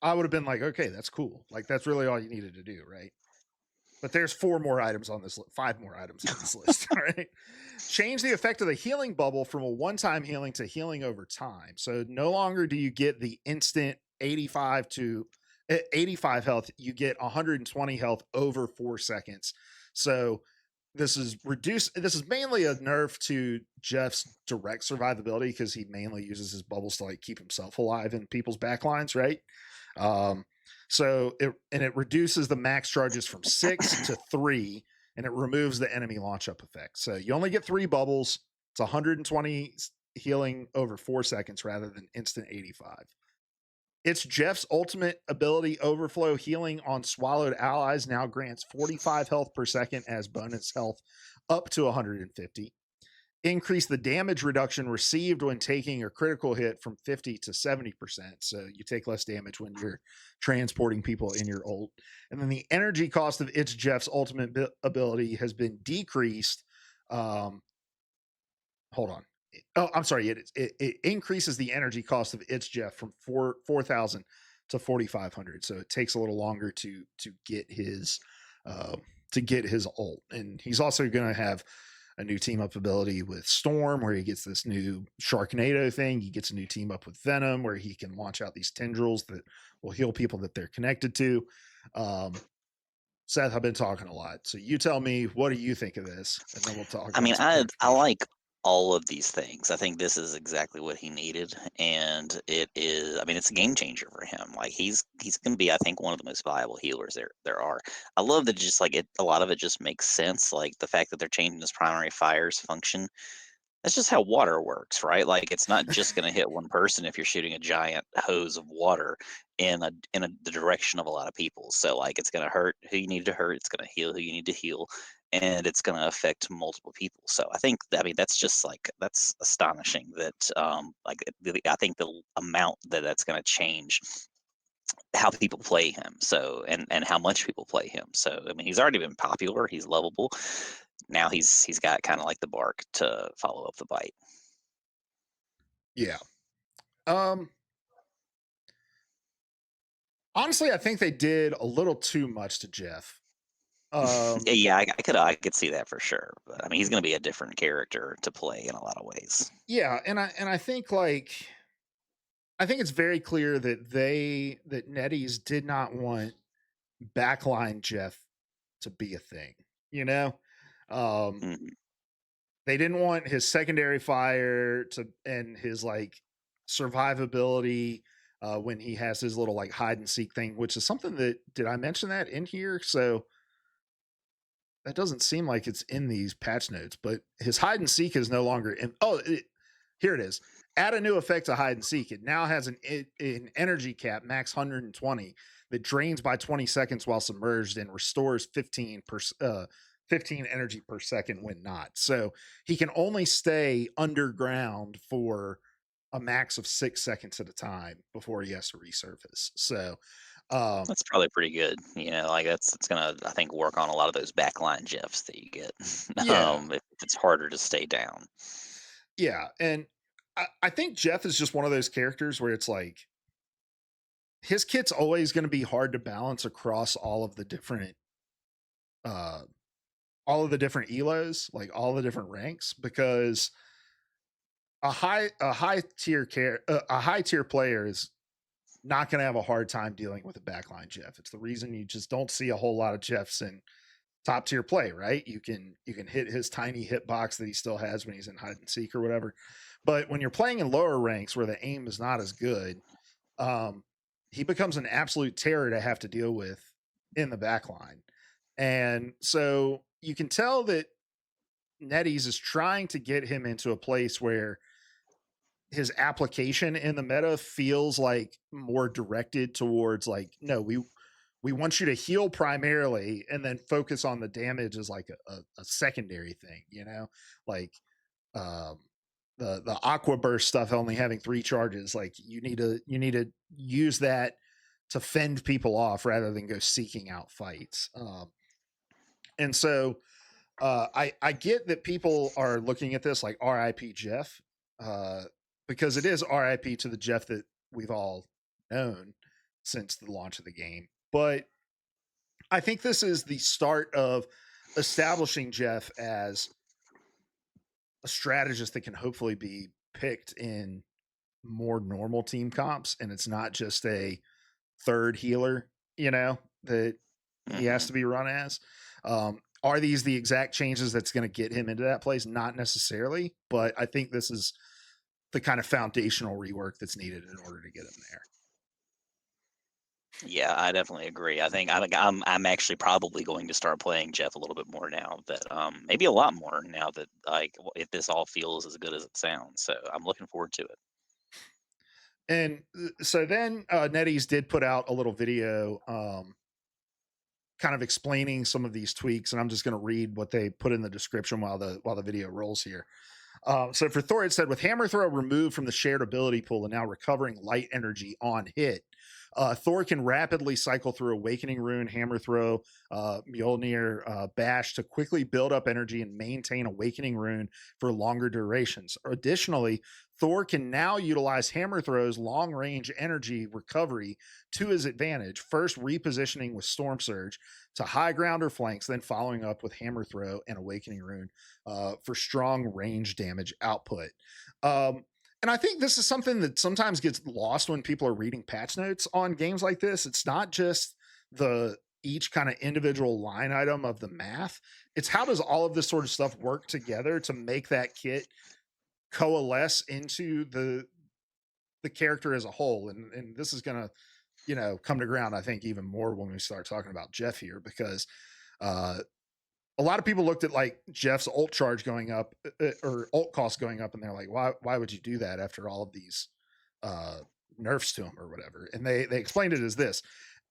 I would have been like, okay, that's cool. Like, that's really all you needed to do, right? But there's 4 more items on this list, 5 more items on this list. All right. Change the effect of the healing bubble from a one-time healing to healing over time. So no longer do you get the instant 85 health, you get 120 health over 4 seconds. So this is mainly a nerf to Jeff's direct survivability because he mainly uses his bubbles to like keep himself alive in people's backlines, right? So it reduces the max charges from 6 to 3, and it removes the enemy launch up effect. So you only get 3 bubbles. It's 120 healing over 4 seconds rather than instant 85. It's Jeff's ultimate ability overflow healing on swallowed allies now grants 45 health per second as bonus health up to 150. Increase the damage reduction received when taking a critical hit from 50 to 70%. So you take less damage when you're transporting people in your ult. And then the energy cost of It's Jeff's ultimate ability has been decreased. Hold on. Oh, I'm sorry. It increases the energy cost of It's Jeff from 4,000 to 4,500. So it takes a little longer to get his ult. And he's also going to have a new team up ability with Storm, where he gets this new Sharknado thing. He gets a new team up with Venom, where he can launch out these tendrils that will heal people that they're connected to. Seth, I've been talking a lot, so you tell me, what do you think of this, and then we'll talk I about mean, some I clarification. like all of these things. I think this is exactly what he needed, and it is. I mean, it's a game changer for him. Like he's going to be, I think, one of the most viable healers there are. I love that just like it. A lot of it just makes sense. Like the fact that they're changing his primary fire's function. That's just how water works, right? Like it's not just going to hit one person if you're shooting a giant hose of water the direction of a lot of people. So like it's going to hurt who you need to hurt, it's going to heal who you need to heal, and it's going to affect multiple people. So I mean that's just like that's astonishing that I think the amount that that's going to change how people play him. So and how much people play him. So I mean he's already been popular, he's lovable. Now he's got kind of like the bark to follow up the bite. Yeah. Um. Honestly, I think they did a little too much to Jeff. Um. Yeah, I could see that for sure. But I mean, he's going to be a different character to play in a lot of ways. Yeah, and I think I think it's very clear that NetEase did not want backline Jeff to be a thing. You know, um, Mhm. they didn't want his secondary fire to and his like survivability when he has his little like hide and seek thing, which is something that did I mention that in here? So that doesn't seem like it's in these patch notes, but his hide and seek is no longer in. Here it is. Add a new effect to hide and seek. It now has an energy cap, max 120, that drains by 20 seconds while submerged and restores 15 energy per second when not. So he can only stay underground for a max of 6 seconds at a time before he has to resurface. So, um, That's probably pretty good. You know, like it's gonna I think work on a lot of those backline jeffs that you get. yeah, If it's harder to stay down. yeah. And I think Jeff is just one of those characters where it's like his kit's always going to be hard to balance across uh all of the different elos, like all the different ranks, because a high tier player is not going to have a hard time dealing with a backline Jeff. It's the reason you just don't see a whole lot of Jeffs in top tier play, right? You can hit his tiny hitbox that he still has when he's in hide and seek or whatever. But when you're playing in lower ranks where the aim is not as good, um, he becomes an absolute terror to have to deal with in the back line. And so you can tell that NetEase is trying to get him into a place where his application in the meta feels like more directed towards like, no, we want you to heal primarily and then focus on the damage as like a secondary thing, like um the aqua burst stuff only having 3 charges. Like you need to use that to fend people off rather than go seeking out fights. And so I get that people are looking at this like RIP Jeff, uh, because it is RIP to the Jeff that we've all known since the launch of the game. But I think this is the start of establishing Jeff as a strategist that can hopefully be picked in more normal team comps, and it's not just a third healer, that he has Hmm. to be run as. Are these the exact changes that's going to get him into that place? Not necessarily, but I think this is the kind of foundational rework that's needed in order to get him there. Yeah, I definitely agree. I'm actually probably going to start playing Jeff a little bit more now that maybe a lot more now that if this all feels as good as it sounds. So I'm looking forward to it. And so then NetEase did put out a little video kind of explaining some of these tweaks, and I'm just going to read what they put in the description while the video rolls here. So for Thor, it said with hammer throw removed from the shared ability pool and now recovering light energy on hit, Thor can rapidly cycle through Awakening Rune, Hammer Throw, Mjolnir, Bash to quickly build up energy and maintain Awakening Rune for longer durations. Additionally, Thor can now utilize Hammer Throw's long range energy recovery to his advantage, first repositioning with Storm Surge to high ground or flanks, then following up with Hammer Throw and Awakening Rune for strong range damage output. And I think this is something that sometimes gets lost when people are reading patch notes on games like this. It's not just the each kind of individual line item of the math. It's how does all of this sort of stuff work together to make that kit coalesce into the character as a whole. And this is gonna, come to ground, I think, even more when we start talking about Jeff here, because uh a lot of people looked at like Jeff's ult charge going up or ult cost going up, and they're like, why would you do that after all of these uh, nerfs to him or whatever? And they explained it as this.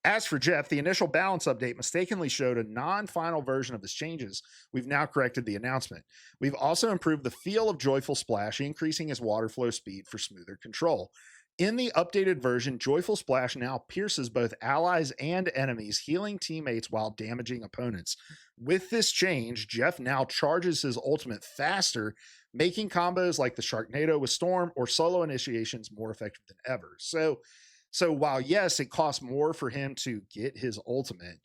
As for Jeff, the initial balance update mistakenly showed a non final version of his changes. We've now corrected the announcement. We've also improved the feel of Joyful Splash, increasing his water flow speed for smoother control. In the updated version, Joyful Splash now pierces both allies and enemies, healing teammates while damaging opponents. With this change, Jeff now charges his ultimate faster, making combos like the Sharknado with Storm or solo initiations more effective than ever. So while yes, it costs more for him to get his ultimate,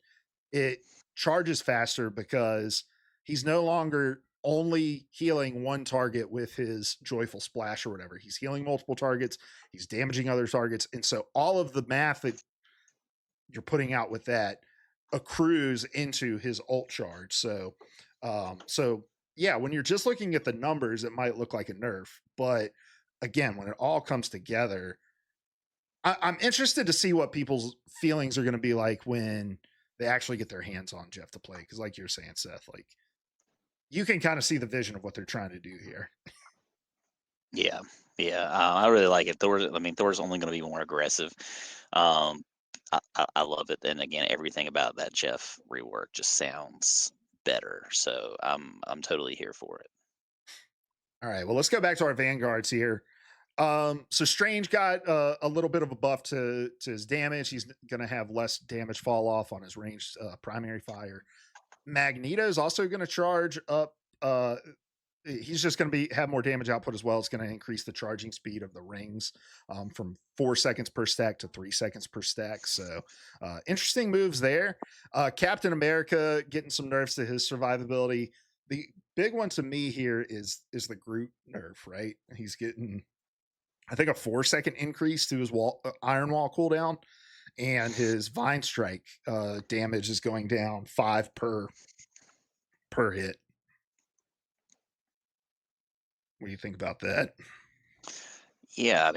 it charges faster because he's no longer only healing one target with his joyful splash or whatever. He's healing multiple targets, he's damaging other targets. And so all of the math that you're putting out with that accrues into his ult charge. So yeah, when you're just looking at the numbers, it might look like a nerf, but again, when it all comes together, I'm interested to see what people's feelings are going to be like when they actually get their hands on Jeff to play. Because, like you're saying, Seth, like you can kind of see the vision of what they're trying to do here. Yeah, yeah, I really like it. Thor's only going to be more aggressive. Um, I love it, and again, everything about that Jeff rework just sounds better. So I'm totally here for it. All right, well, let's go back to our vanguards here. So Strange got a little bit of a buff to his damage. He's going to have less damage fall off on his ranged primary fire. Magneto is also going to charge up. He's just going to be have more damage output as well. It's going to increase the charging speed of the rings from 4 seconds per stack to 3 seconds per stack. So interesting moves there. Captain America getting some nerfs to his survivability. The big one to me here is the Groot nerf, right? He's getting, I think, a 4 second increase to his Iron Wall cooldown, and his Vine Strike damage is going down 5 per hit. What do you think about that? Yeah,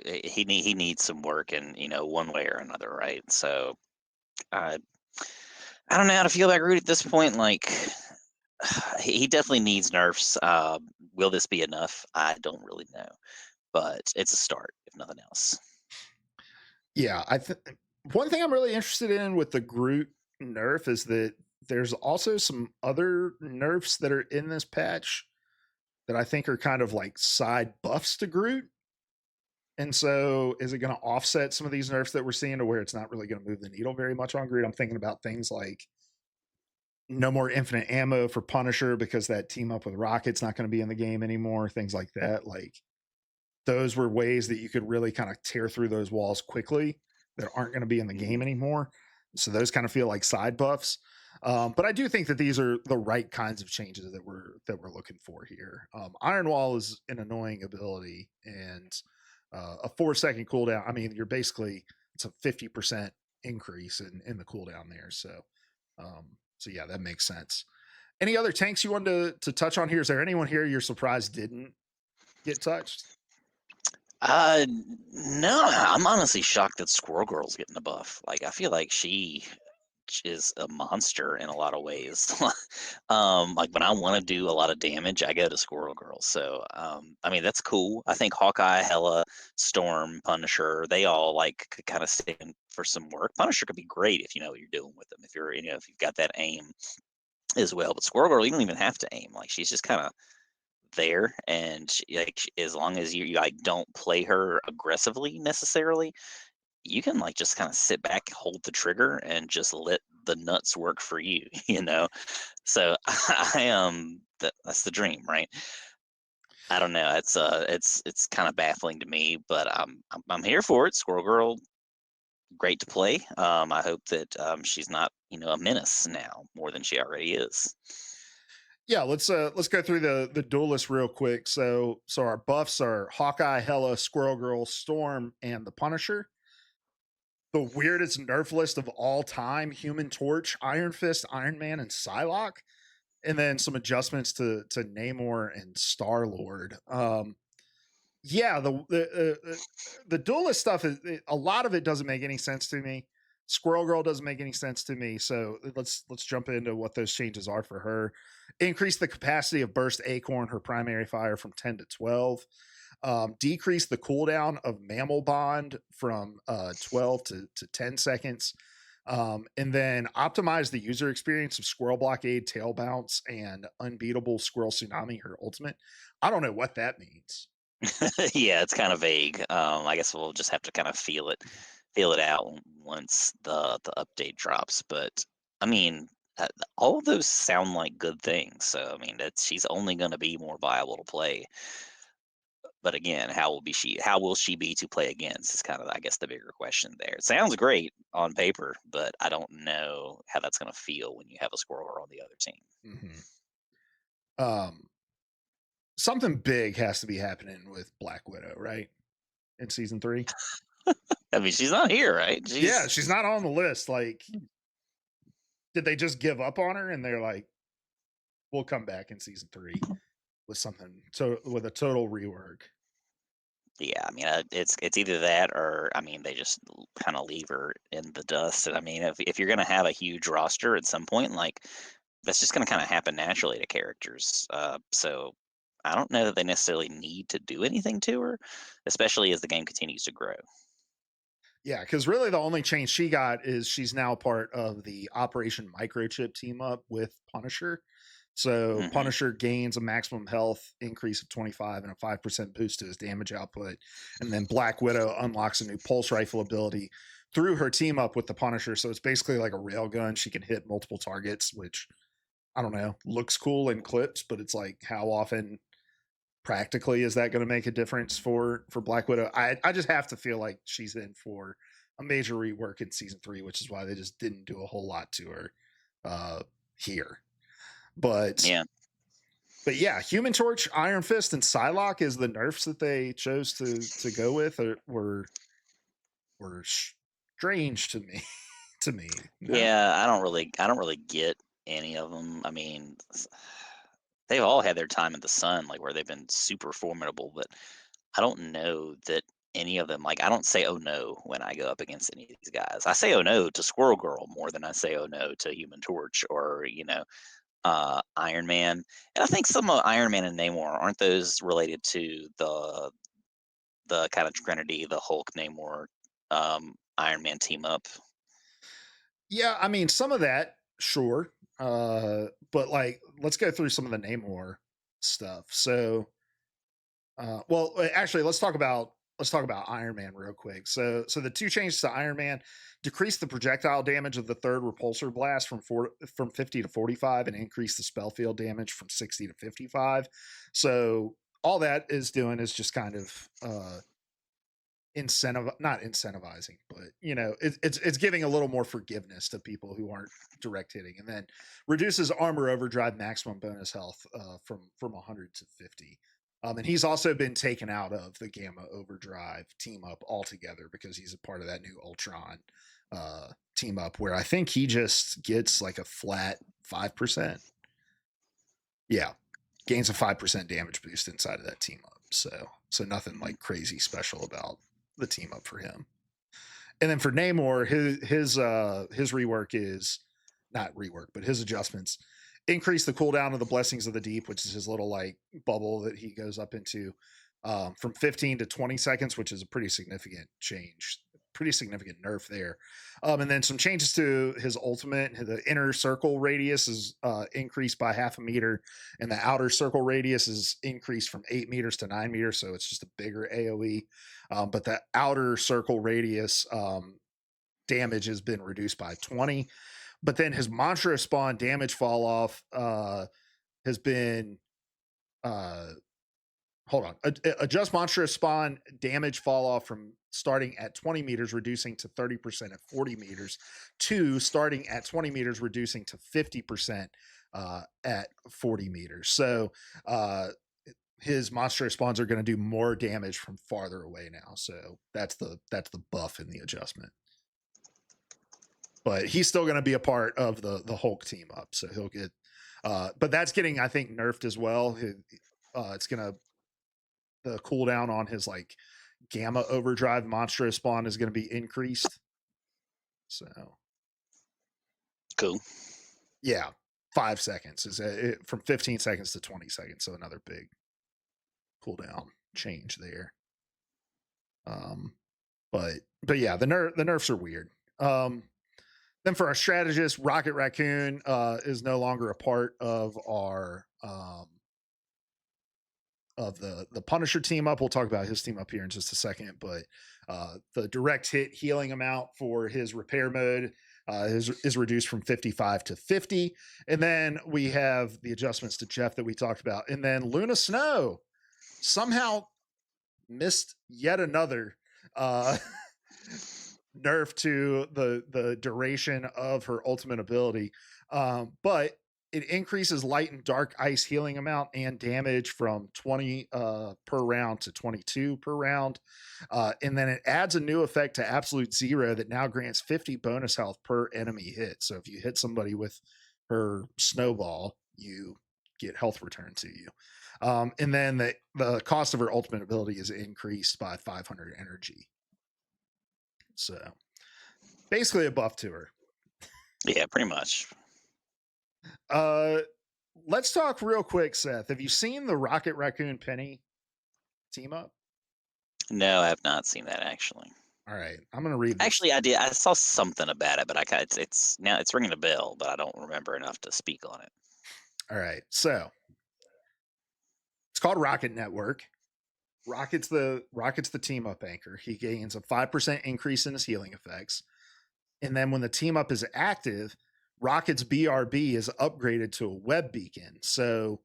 he needs some work, and one way or another, right? So I I don't know how to feel about Groot at this point. Like he definitely needs nerfs. Will this be enough? I don't really know, but it's a start, if nothing else. Yeah, I think one thing I'm really interested in with the Groot nerf is that there's also some other nerfs that are in this patch that I think are kind of like side buffs to Groot. And so, is it going to offset some of these nerfs that we're seeing to where it's not really going to move the needle very much on Groot? I'm thinking about things like no more infinite ammo for Punisher because that team up with Rocket's not going to be in the game anymore. Things like that. Like those were ways that you could really kind of tear through those walls quickly that aren't going to be in the game Mhm. anymore. So those kind of feel like side buffs. But I do think that these are the right kinds of changes that we're looking for here. Iron Wall is an annoying ability, and a 4 second cooldown. I mean, you're basically it's a 50% increase in the cooldown there. So yeah, that makes sense. Any other tanks you wanted to touch on here? Is there anyone here you're surprised didn't get touched? No, I'm honestly shocked that Squirrel Girl's getting a buff. Like, I feel like she is a monster in a lot of ways. Like when I want to do a lot of damage, I go to Squirrel Girl. So, I mean, that's cool. I think Hawkeye, Hella, Storm, Punisher, they all like could kind of stand for some work. Punisher could be great if you know what you're doing with them. If you're, if you've got that aim as well. But Squirrel Girl, you don't even have to aim. Like she's just kind of there, and as long as you like don't play her aggressively necessarily, you can like just kind of sit back, hold the trigger, and just let the nuts work for you. So that's the dream, right? I don't know. It's kind of baffling to me, but I'm here for it. Squirrel Girl, great to play. I hope that she's not a menace now more than she already is. Yeah, let's go through the duel list real quick. So our buffs are Hawkeye, Hella, Squirrel Girl, Storm, and the Punisher. The weirdest nerf list of all time: Human Torch, Iron Fist, Iron Man, and Psylocke, and then some adjustments to Namor and Star Lord. Yeah, the duelist stuff is a lot of it doesn't make any sense to me. Squirrel Girl doesn't make any sense to me. So let's jump into what those changes are for her. Increase the capacity of Burst Acorn, her primary fire, from 10 to 12. Decrease the cooldown of Mammal Bond from 12 to 10 seconds. And then optimize the user experience of Squirrel Blockade, Tail Bounce, and Unbeatable Squirrel Tsunami, her ultimate. I don't know what that means. Yeah, it's kind of vague. I guess we'll just have to kind of feel it out once the update drops. But I mean, all of those sound like good things. So I mean, that she's only going to be more viable to play. But again, how will she be to play against is kind of, I guess, the bigger question there. It sounds great on paper, but I don't know how that's going to feel when you have a Squirrel Girl on the other team. Mm-hmm. Um, Something big has to be happening with Black Widow, right? In season 3. I mean, she's not here, right? Yeah, she's not on the list. Like, did they just give up on her and they're like, we'll come back in season 3 with something with a total rework? Yeah, I mean, it's either that or I mean they just kind of leave her in the dust. And I mean, if you're gonna have a huge roster at some point, like that's just gonna kind of happen naturally to characters. So I don't know that they necessarily need to do anything to her, especially as the game continues to grow. Yeah, because really the only change she got is she's now part of the Operation Microchip team up with Punisher. So Hmm. Punisher gains a maximum health increase of 25 and a 5% boost to his damage output. And then Black Widow unlocks a new pulse rifle ability through her team up with the Punisher. So it's basically like a railgun. She can hit multiple targets, which I don't know, looks cool in clips, but it's like how often practically is that going to make a difference for Black Widow? I just have to feel like she's in for a major rework in season 3, which is why they just didn't do a whole lot to her uh here. But Yeah, but yeah, Human Torch, Iron Fist, and Psylocke is the nerfs that they chose to go with, or were strange to me. To me, no. yeah. I don't really get any of them. I mean, they've all had their time in the sun, like where they've been super formidable, but I don't know that any of them like I don't say "oh no" when I go up against any of these guys. I say "oh no" to Squirrel Girl more than I say "oh no" to Human Torch or Iron Man. And I think some of Iron Man and Namor aren't those related to the kind of Trinity, the Hulk Namor Iron Man team up. Yeah, I mean some of that, sure. But like let's go through some of the Namor stuff. So actually, let's talk about Iron Man real quick. So the two changes to Iron Man: decrease the projectile damage of the third repulsor blast from 50 to 45, and increase the spell field damage from 60 to 55. So all that is doing is just kind of not incentivizing, but it's giving a little more forgiveness to people who aren't direct hitting, and then reduces armor overdrive maximum bonus health from 100 to 50. And he's also been taken out of the Gamma Overdrive team up altogether because he's a part of that new Ultron team up, where I think he just gets like a flat 5%. Yeah, gains a 5% damage boost inside of that team up. So nothing like crazy special about the team up for him. And then for Namor, his rework is not rework, but his adjustments increase the cooldown of the Blessings of the Deep, which is his little like bubble that he goes up into, from 15 to 20 seconds, which is a pretty significant change, pretty significant nerf there. And then some changes to his ultimate. The inner circle radius is increased by 0.5 meter, and the outer circle radius is increased from 8 meters to 9 meters. So it's just a bigger AoE. But the outer circle radius damage has been reduced by 20. But then his monstrous spawn damage fall off has been hold on. Adjust monstrous spawn damage fall off from starting at 20 meters, reducing to 30% at 40 meters, to starting at 20 meters, reducing to 50% at 40 meters. So his monstrous spawns are going to do more damage from farther away now. So that's the buff in the adjustment. But he's still going to be a part of the Hulk team up. So he'll get, but that's getting, I think, nerfed as well. It's going to, the cooldown on his like gamma overdrive monstrous spawn is going to be increased. So Cool. Yeah, 5 seconds is from 15 seconds to 20 seconds. So another big cooldown change there. But yeah, the nerfs are weird. Then for our strategist, Rocket Raccoon is no longer a part of our of the Punisher team up. We'll talk about his team up here in just a second, but the direct hit healing amount for his repair mode is reduced from 55 to 50. And then we have the adjustments to Jeff that we talked about. And then Luna Snow somehow missed yet another nerf to the duration of her ultimate ability. But it increases light and dark ice healing amount and damage from 20 per round to 22 per round. And then it adds a new effect to absolute zero that now grants 50 bonus health per enemy hit. So if you hit somebody with her snowball, you get health returned to you. And then the cost of her ultimate ability is increased by 500 energy. So basically a buff to her. Yeah, pretty much. Let's talk real quick, Seth. Have you seen the Rocket Raccoon Penny team up? No, I have not seen that actually. All right, I'm gonna read this. Actually, I did. I saw something about it, but it's now it's ringing a bell, but I don't remember enough to speak on it. All right, so it's called Rocket Network. Rocket's the team up anchor. He gains a 5% increase in his healing effects. And then when the team up is active, Rocket's BRB is upgraded to a web beacon. So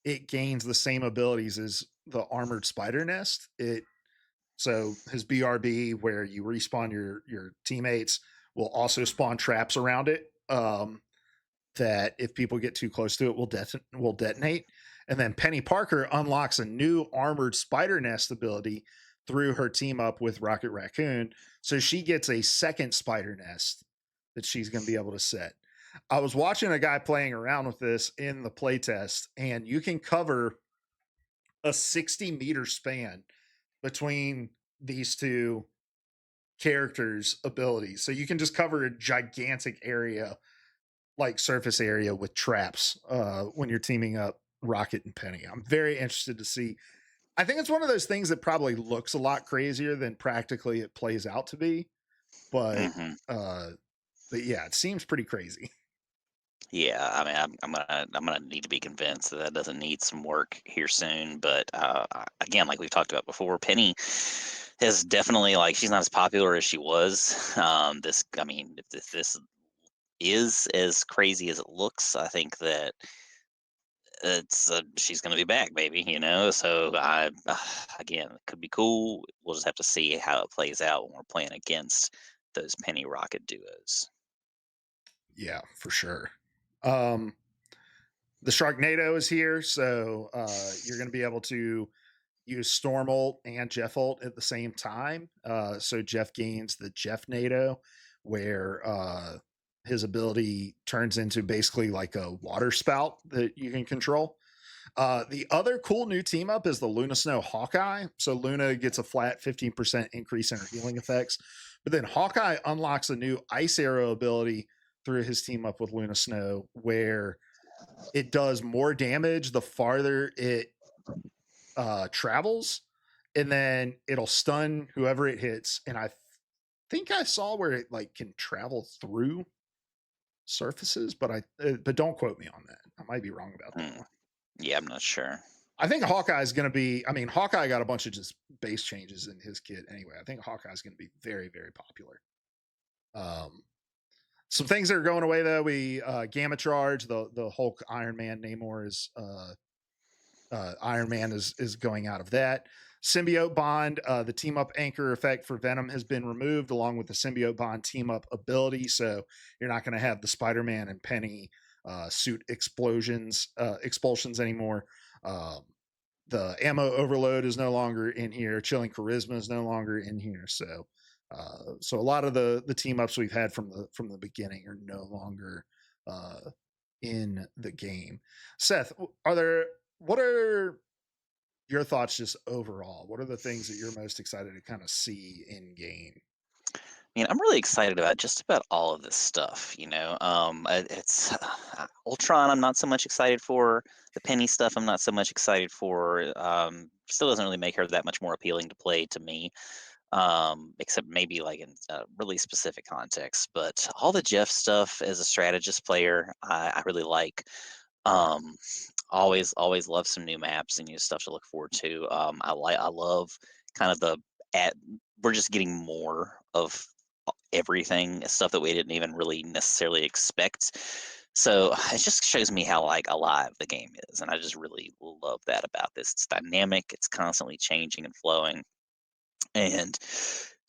it gains the same abilities as the armored spider nest. So his BRB, where you respawn your teammates, will also spawn traps around it. That if people get too close to it, will detonate. And then Penny Parker unlocks a new armored spider nest ability through her team up with Rocket Raccoon. So she gets a second spider nest that she's going to be able to set. I was watching a guy playing around with this in the playtest, and you can cover a 60-meter span between these two characters' abilities. So you can just cover a gigantic area, like surface area, with traps when you're teaming up Rocket and Penny. I'm very interested to see. I think it's one of those things that probably looks a lot crazier than practically it plays out to be. But but yeah, it seems pretty crazy. Yeah, I mean, I'm gonna need to be convinced that doesn't need some work here soon. But again, like we've talked about before, Penny has definitely, like, she's not as popular as she was. I mean, if this is as crazy as it looks, I think that it's she's going to be back, maybe, So I again, it could be cool. We'll just have to see how it plays out when we're playing against those Penny Rocket duos. Yeah, for sure. The Sharknado is here, so you're going to be able to use Storm ult and Jeff ult at the same time. So Jeff gains the Jeff Nado, where his ability turns into basically like a water spout that you can control. The other cool new team up is the Luna Snow Hawkeye. So Luna gets a flat 15% increase in her healing effects, but then Hawkeye unlocks a new Ice Arrow ability through his team up with Luna Snow, where it does more damage the farther it travels, and then it'll stun whoever it hits. And I think I saw where it like can travel through surfaces, but but don't quote me on that. I might be wrong about that Mm, one. yeah, I'm not sure. I think Hawkeye is going to be. I mean, Hawkeye got a bunch of just base changes in his kit anyway. I think Hawkeye is going to be very, very popular. Um, some things that are going away though. We Gamma Charge, the Hulk Iron Man Namor is Iron Man is going out of that. Symbiote Bond, the team up anchor effect for Venom has been removed, along with the Symbiote Bond team up ability. So you're not going to have the Spider Man and Penny suit expulsions anymore. Um, the ammo overload is no longer in here. Chilling charisma is no longer in here. So a lot of the team ups we've had from the beginning are no longer uh, in the game. Seth, are there what are your thoughts just overall? What are the things that you're most excited to kind of see in game? I mean, I'm really excited about just about all of this stuff. It's Ultron. I'm not so much excited for the Penny stuff. I'm not so much excited for. Still doesn't really make her that much more appealing to play to me, except maybe like in really specific contexts. But all the Jeff stuff as a strategist player, I really like. Um, always love some new maps and new stuff to look forward to. I love kind of the at we're just getting more of everything, stuff that we didn't even really necessarily expect. So it just shows me how like alive the game is, and I just really love that about this. It's dynamic, it's constantly changing and flowing, and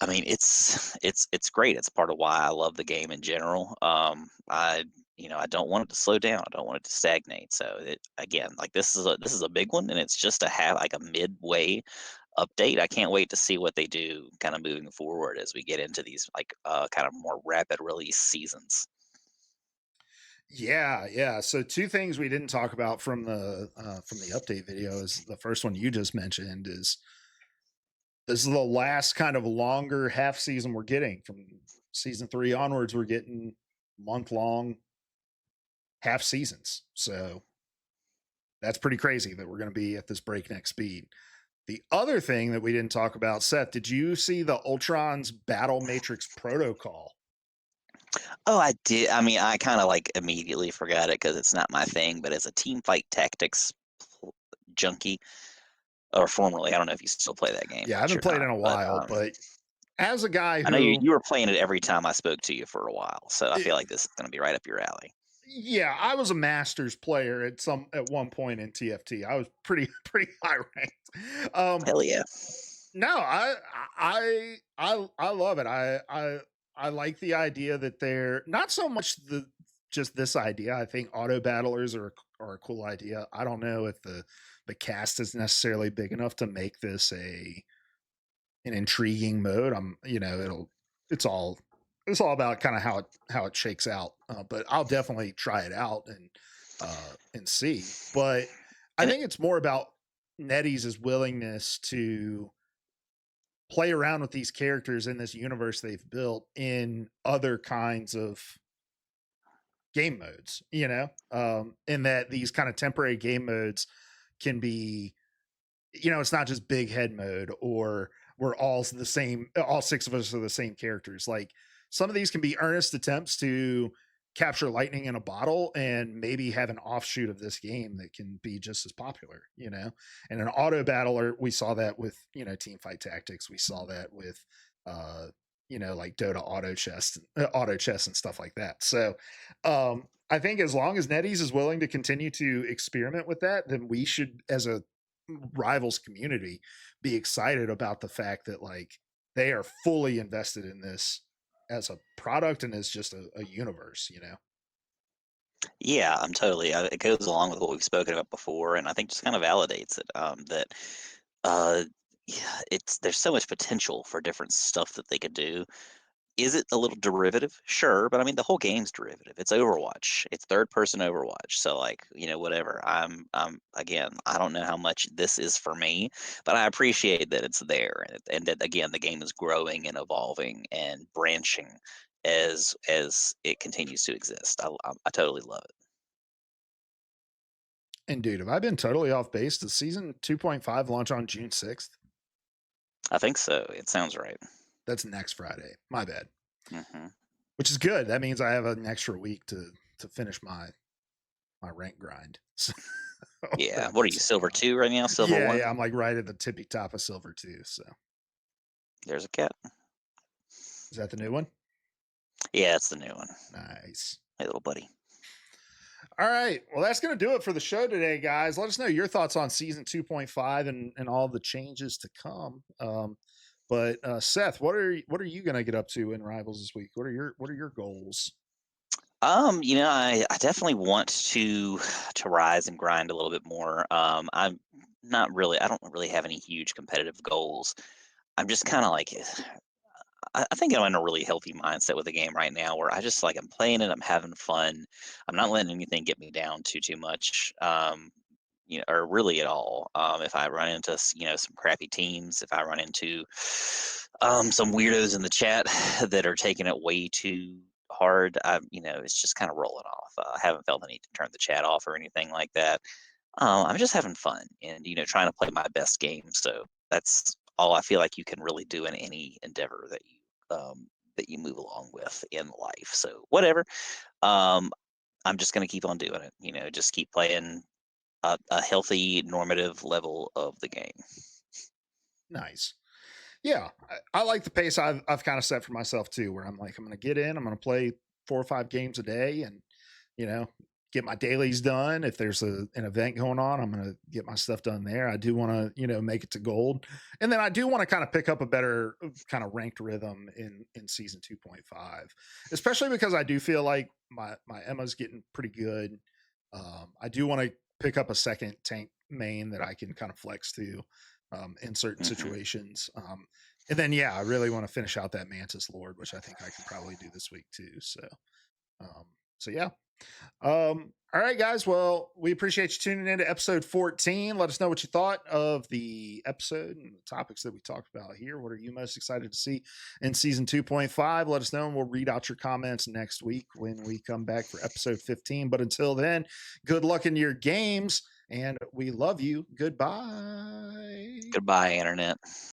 I mean it's great. It's part of why I love the game in general. I don't want it to slow down. I don't want it to stagnate. So again, like this is a big one, and it's just to have like a midway update. I can't wait to see what they do kind of moving forward as we get into these like kind of more rapid release seasons. Yeah, yeah. So two things we didn't talk about from the update video is the first one you just mentioned is this is the last kind of longer half season we're getting from season 3 onwards. We're getting month long half seasons. So that's pretty crazy that we're going to be at this breakneck speed. The other thing that we didn't talk about, Seth, did you see the Ultron's Battle Matrix protocol? Oh, I did. I mean, I kind of like immediately forgot it because it's not my thing. But as a team fight tactics junkie, or formerly, I don't know if you still play that game Yeah, I much haven't or played not. in a But while, but as a guy I know you who you were playing it every time I spoke to you for a while, so I feel like this is going to be right up your alley. yeah, I was a masters player at one point in TFT. I was pretty pretty high ranked. Hell yeah. No, I love it. I like the idea that they're not so much the just this idea. I think auto battlers are a cool idea. I don't know if the cast is necessarily big enough to make this a an intriguing mode. It's all it's all about kind of how it shakes out. But I'll definitely try it out and see. But I And think it's more about NetEase's willingness to play around with these characters in this universe they've built in other kinds of game modes, in that these kind of temporary game modes can be, it's not just big head mode or we're all the same, all six of us are the same characters. Like some of these can be earnest attempts to capture lightning in a bottle and maybe have an offshoot of this game that can be just as popular, and an auto battler, we saw that with, team fight tactics. We saw that with, uh, like Dota auto chess and stuff like that. So, I think as long as NetEase is willing to continue to experiment with that, then we should, as a rivals community, be excited about the fact that like they are fully invested in this as a product and as just a universe. yeah, I'm totally. It goes along with what we've spoken about before, and I think just kind of validates it. That uh, yeah, it's there's so much potential for different stuff that they could do. Is it a little derivative? Sure, but I mean the whole game's derivative. It's Overwatch. It's third person Overwatch. So like, whatever. I'm again, I don't know how much this is for me, but I appreciate that it's there and that again the game is growing and evolving and branching as it continues to exist. I totally love it. And dude, have I been totally off base? Does season 2.5 launch on June 6th? I think so. It sounds right. That's next Friday. My bad. Hmm. Which is good. That means I have an extra week to finish my rank grind. So that Yeah. I've What are been you, sitting Silver on. 2 right now? Silver Yeah, 1? yeah, I'm like right at the tippy top of silver too. So There's a cat. is that the new one? Yeah, it's the new one. Nice. Hey, little buddy. All right. Well, that's going to do it for the show today, guys. Let us know your thoughts on season 2.5 and all the changes to come. But Seth, what are you going to get up to in Rivals this week? What are your goals? I definitely want to rise and grind a little bit more. I don't really have any huge competitive goals. I'm just kind of like I think I'm in a really healthy mindset with the game right now where I just like I'm playing it, I'm having fun. I'm not letting anything get me down too much. Or really at all. If I run into some crappy teams, if I run into some weirdos in the chat that are taking it way too hard, it's just kind of rolling off. I haven't felt the need to turn the chat off or anything like that. I'm just having fun and trying to play my best game. So that's all I feel like you can really do in any endeavor that you move along with in life. So whatever. Um, I'm just gonna keep on doing it. Just keep playing a healthy normative level of the game. Nice. Yeah, I like the pace I've kind of set for myself too, where I'm like, I'm going to get in, I'm going to play 4 or 5 games a day, and you know, get my dailies done. If there's an event going on, I'm going to get my stuff done there. I do want to, make it to gold, and then I do want to kind of pick up a better kind of ranked rhythm in season 2.5, especially because I do feel like my Emma's getting pretty good. I do want to pick up a second tank main that I can kind of flex to in certain Hmm. situations. And then, yeah, I really want to finish out that Mantis Lord, which I think I can probably do this week too. Um, so yeah. All right, guys. Well, we appreciate you tuning in to episode 14. Let us know what you thought of the episode and the topics that we talked about here. What are you most excited to see in season 2.5? Let us know, and we'll read out your comments next week when we come back for episode 15. But until then, good luck in your games, and we love you. Goodbye. Goodbye, internet.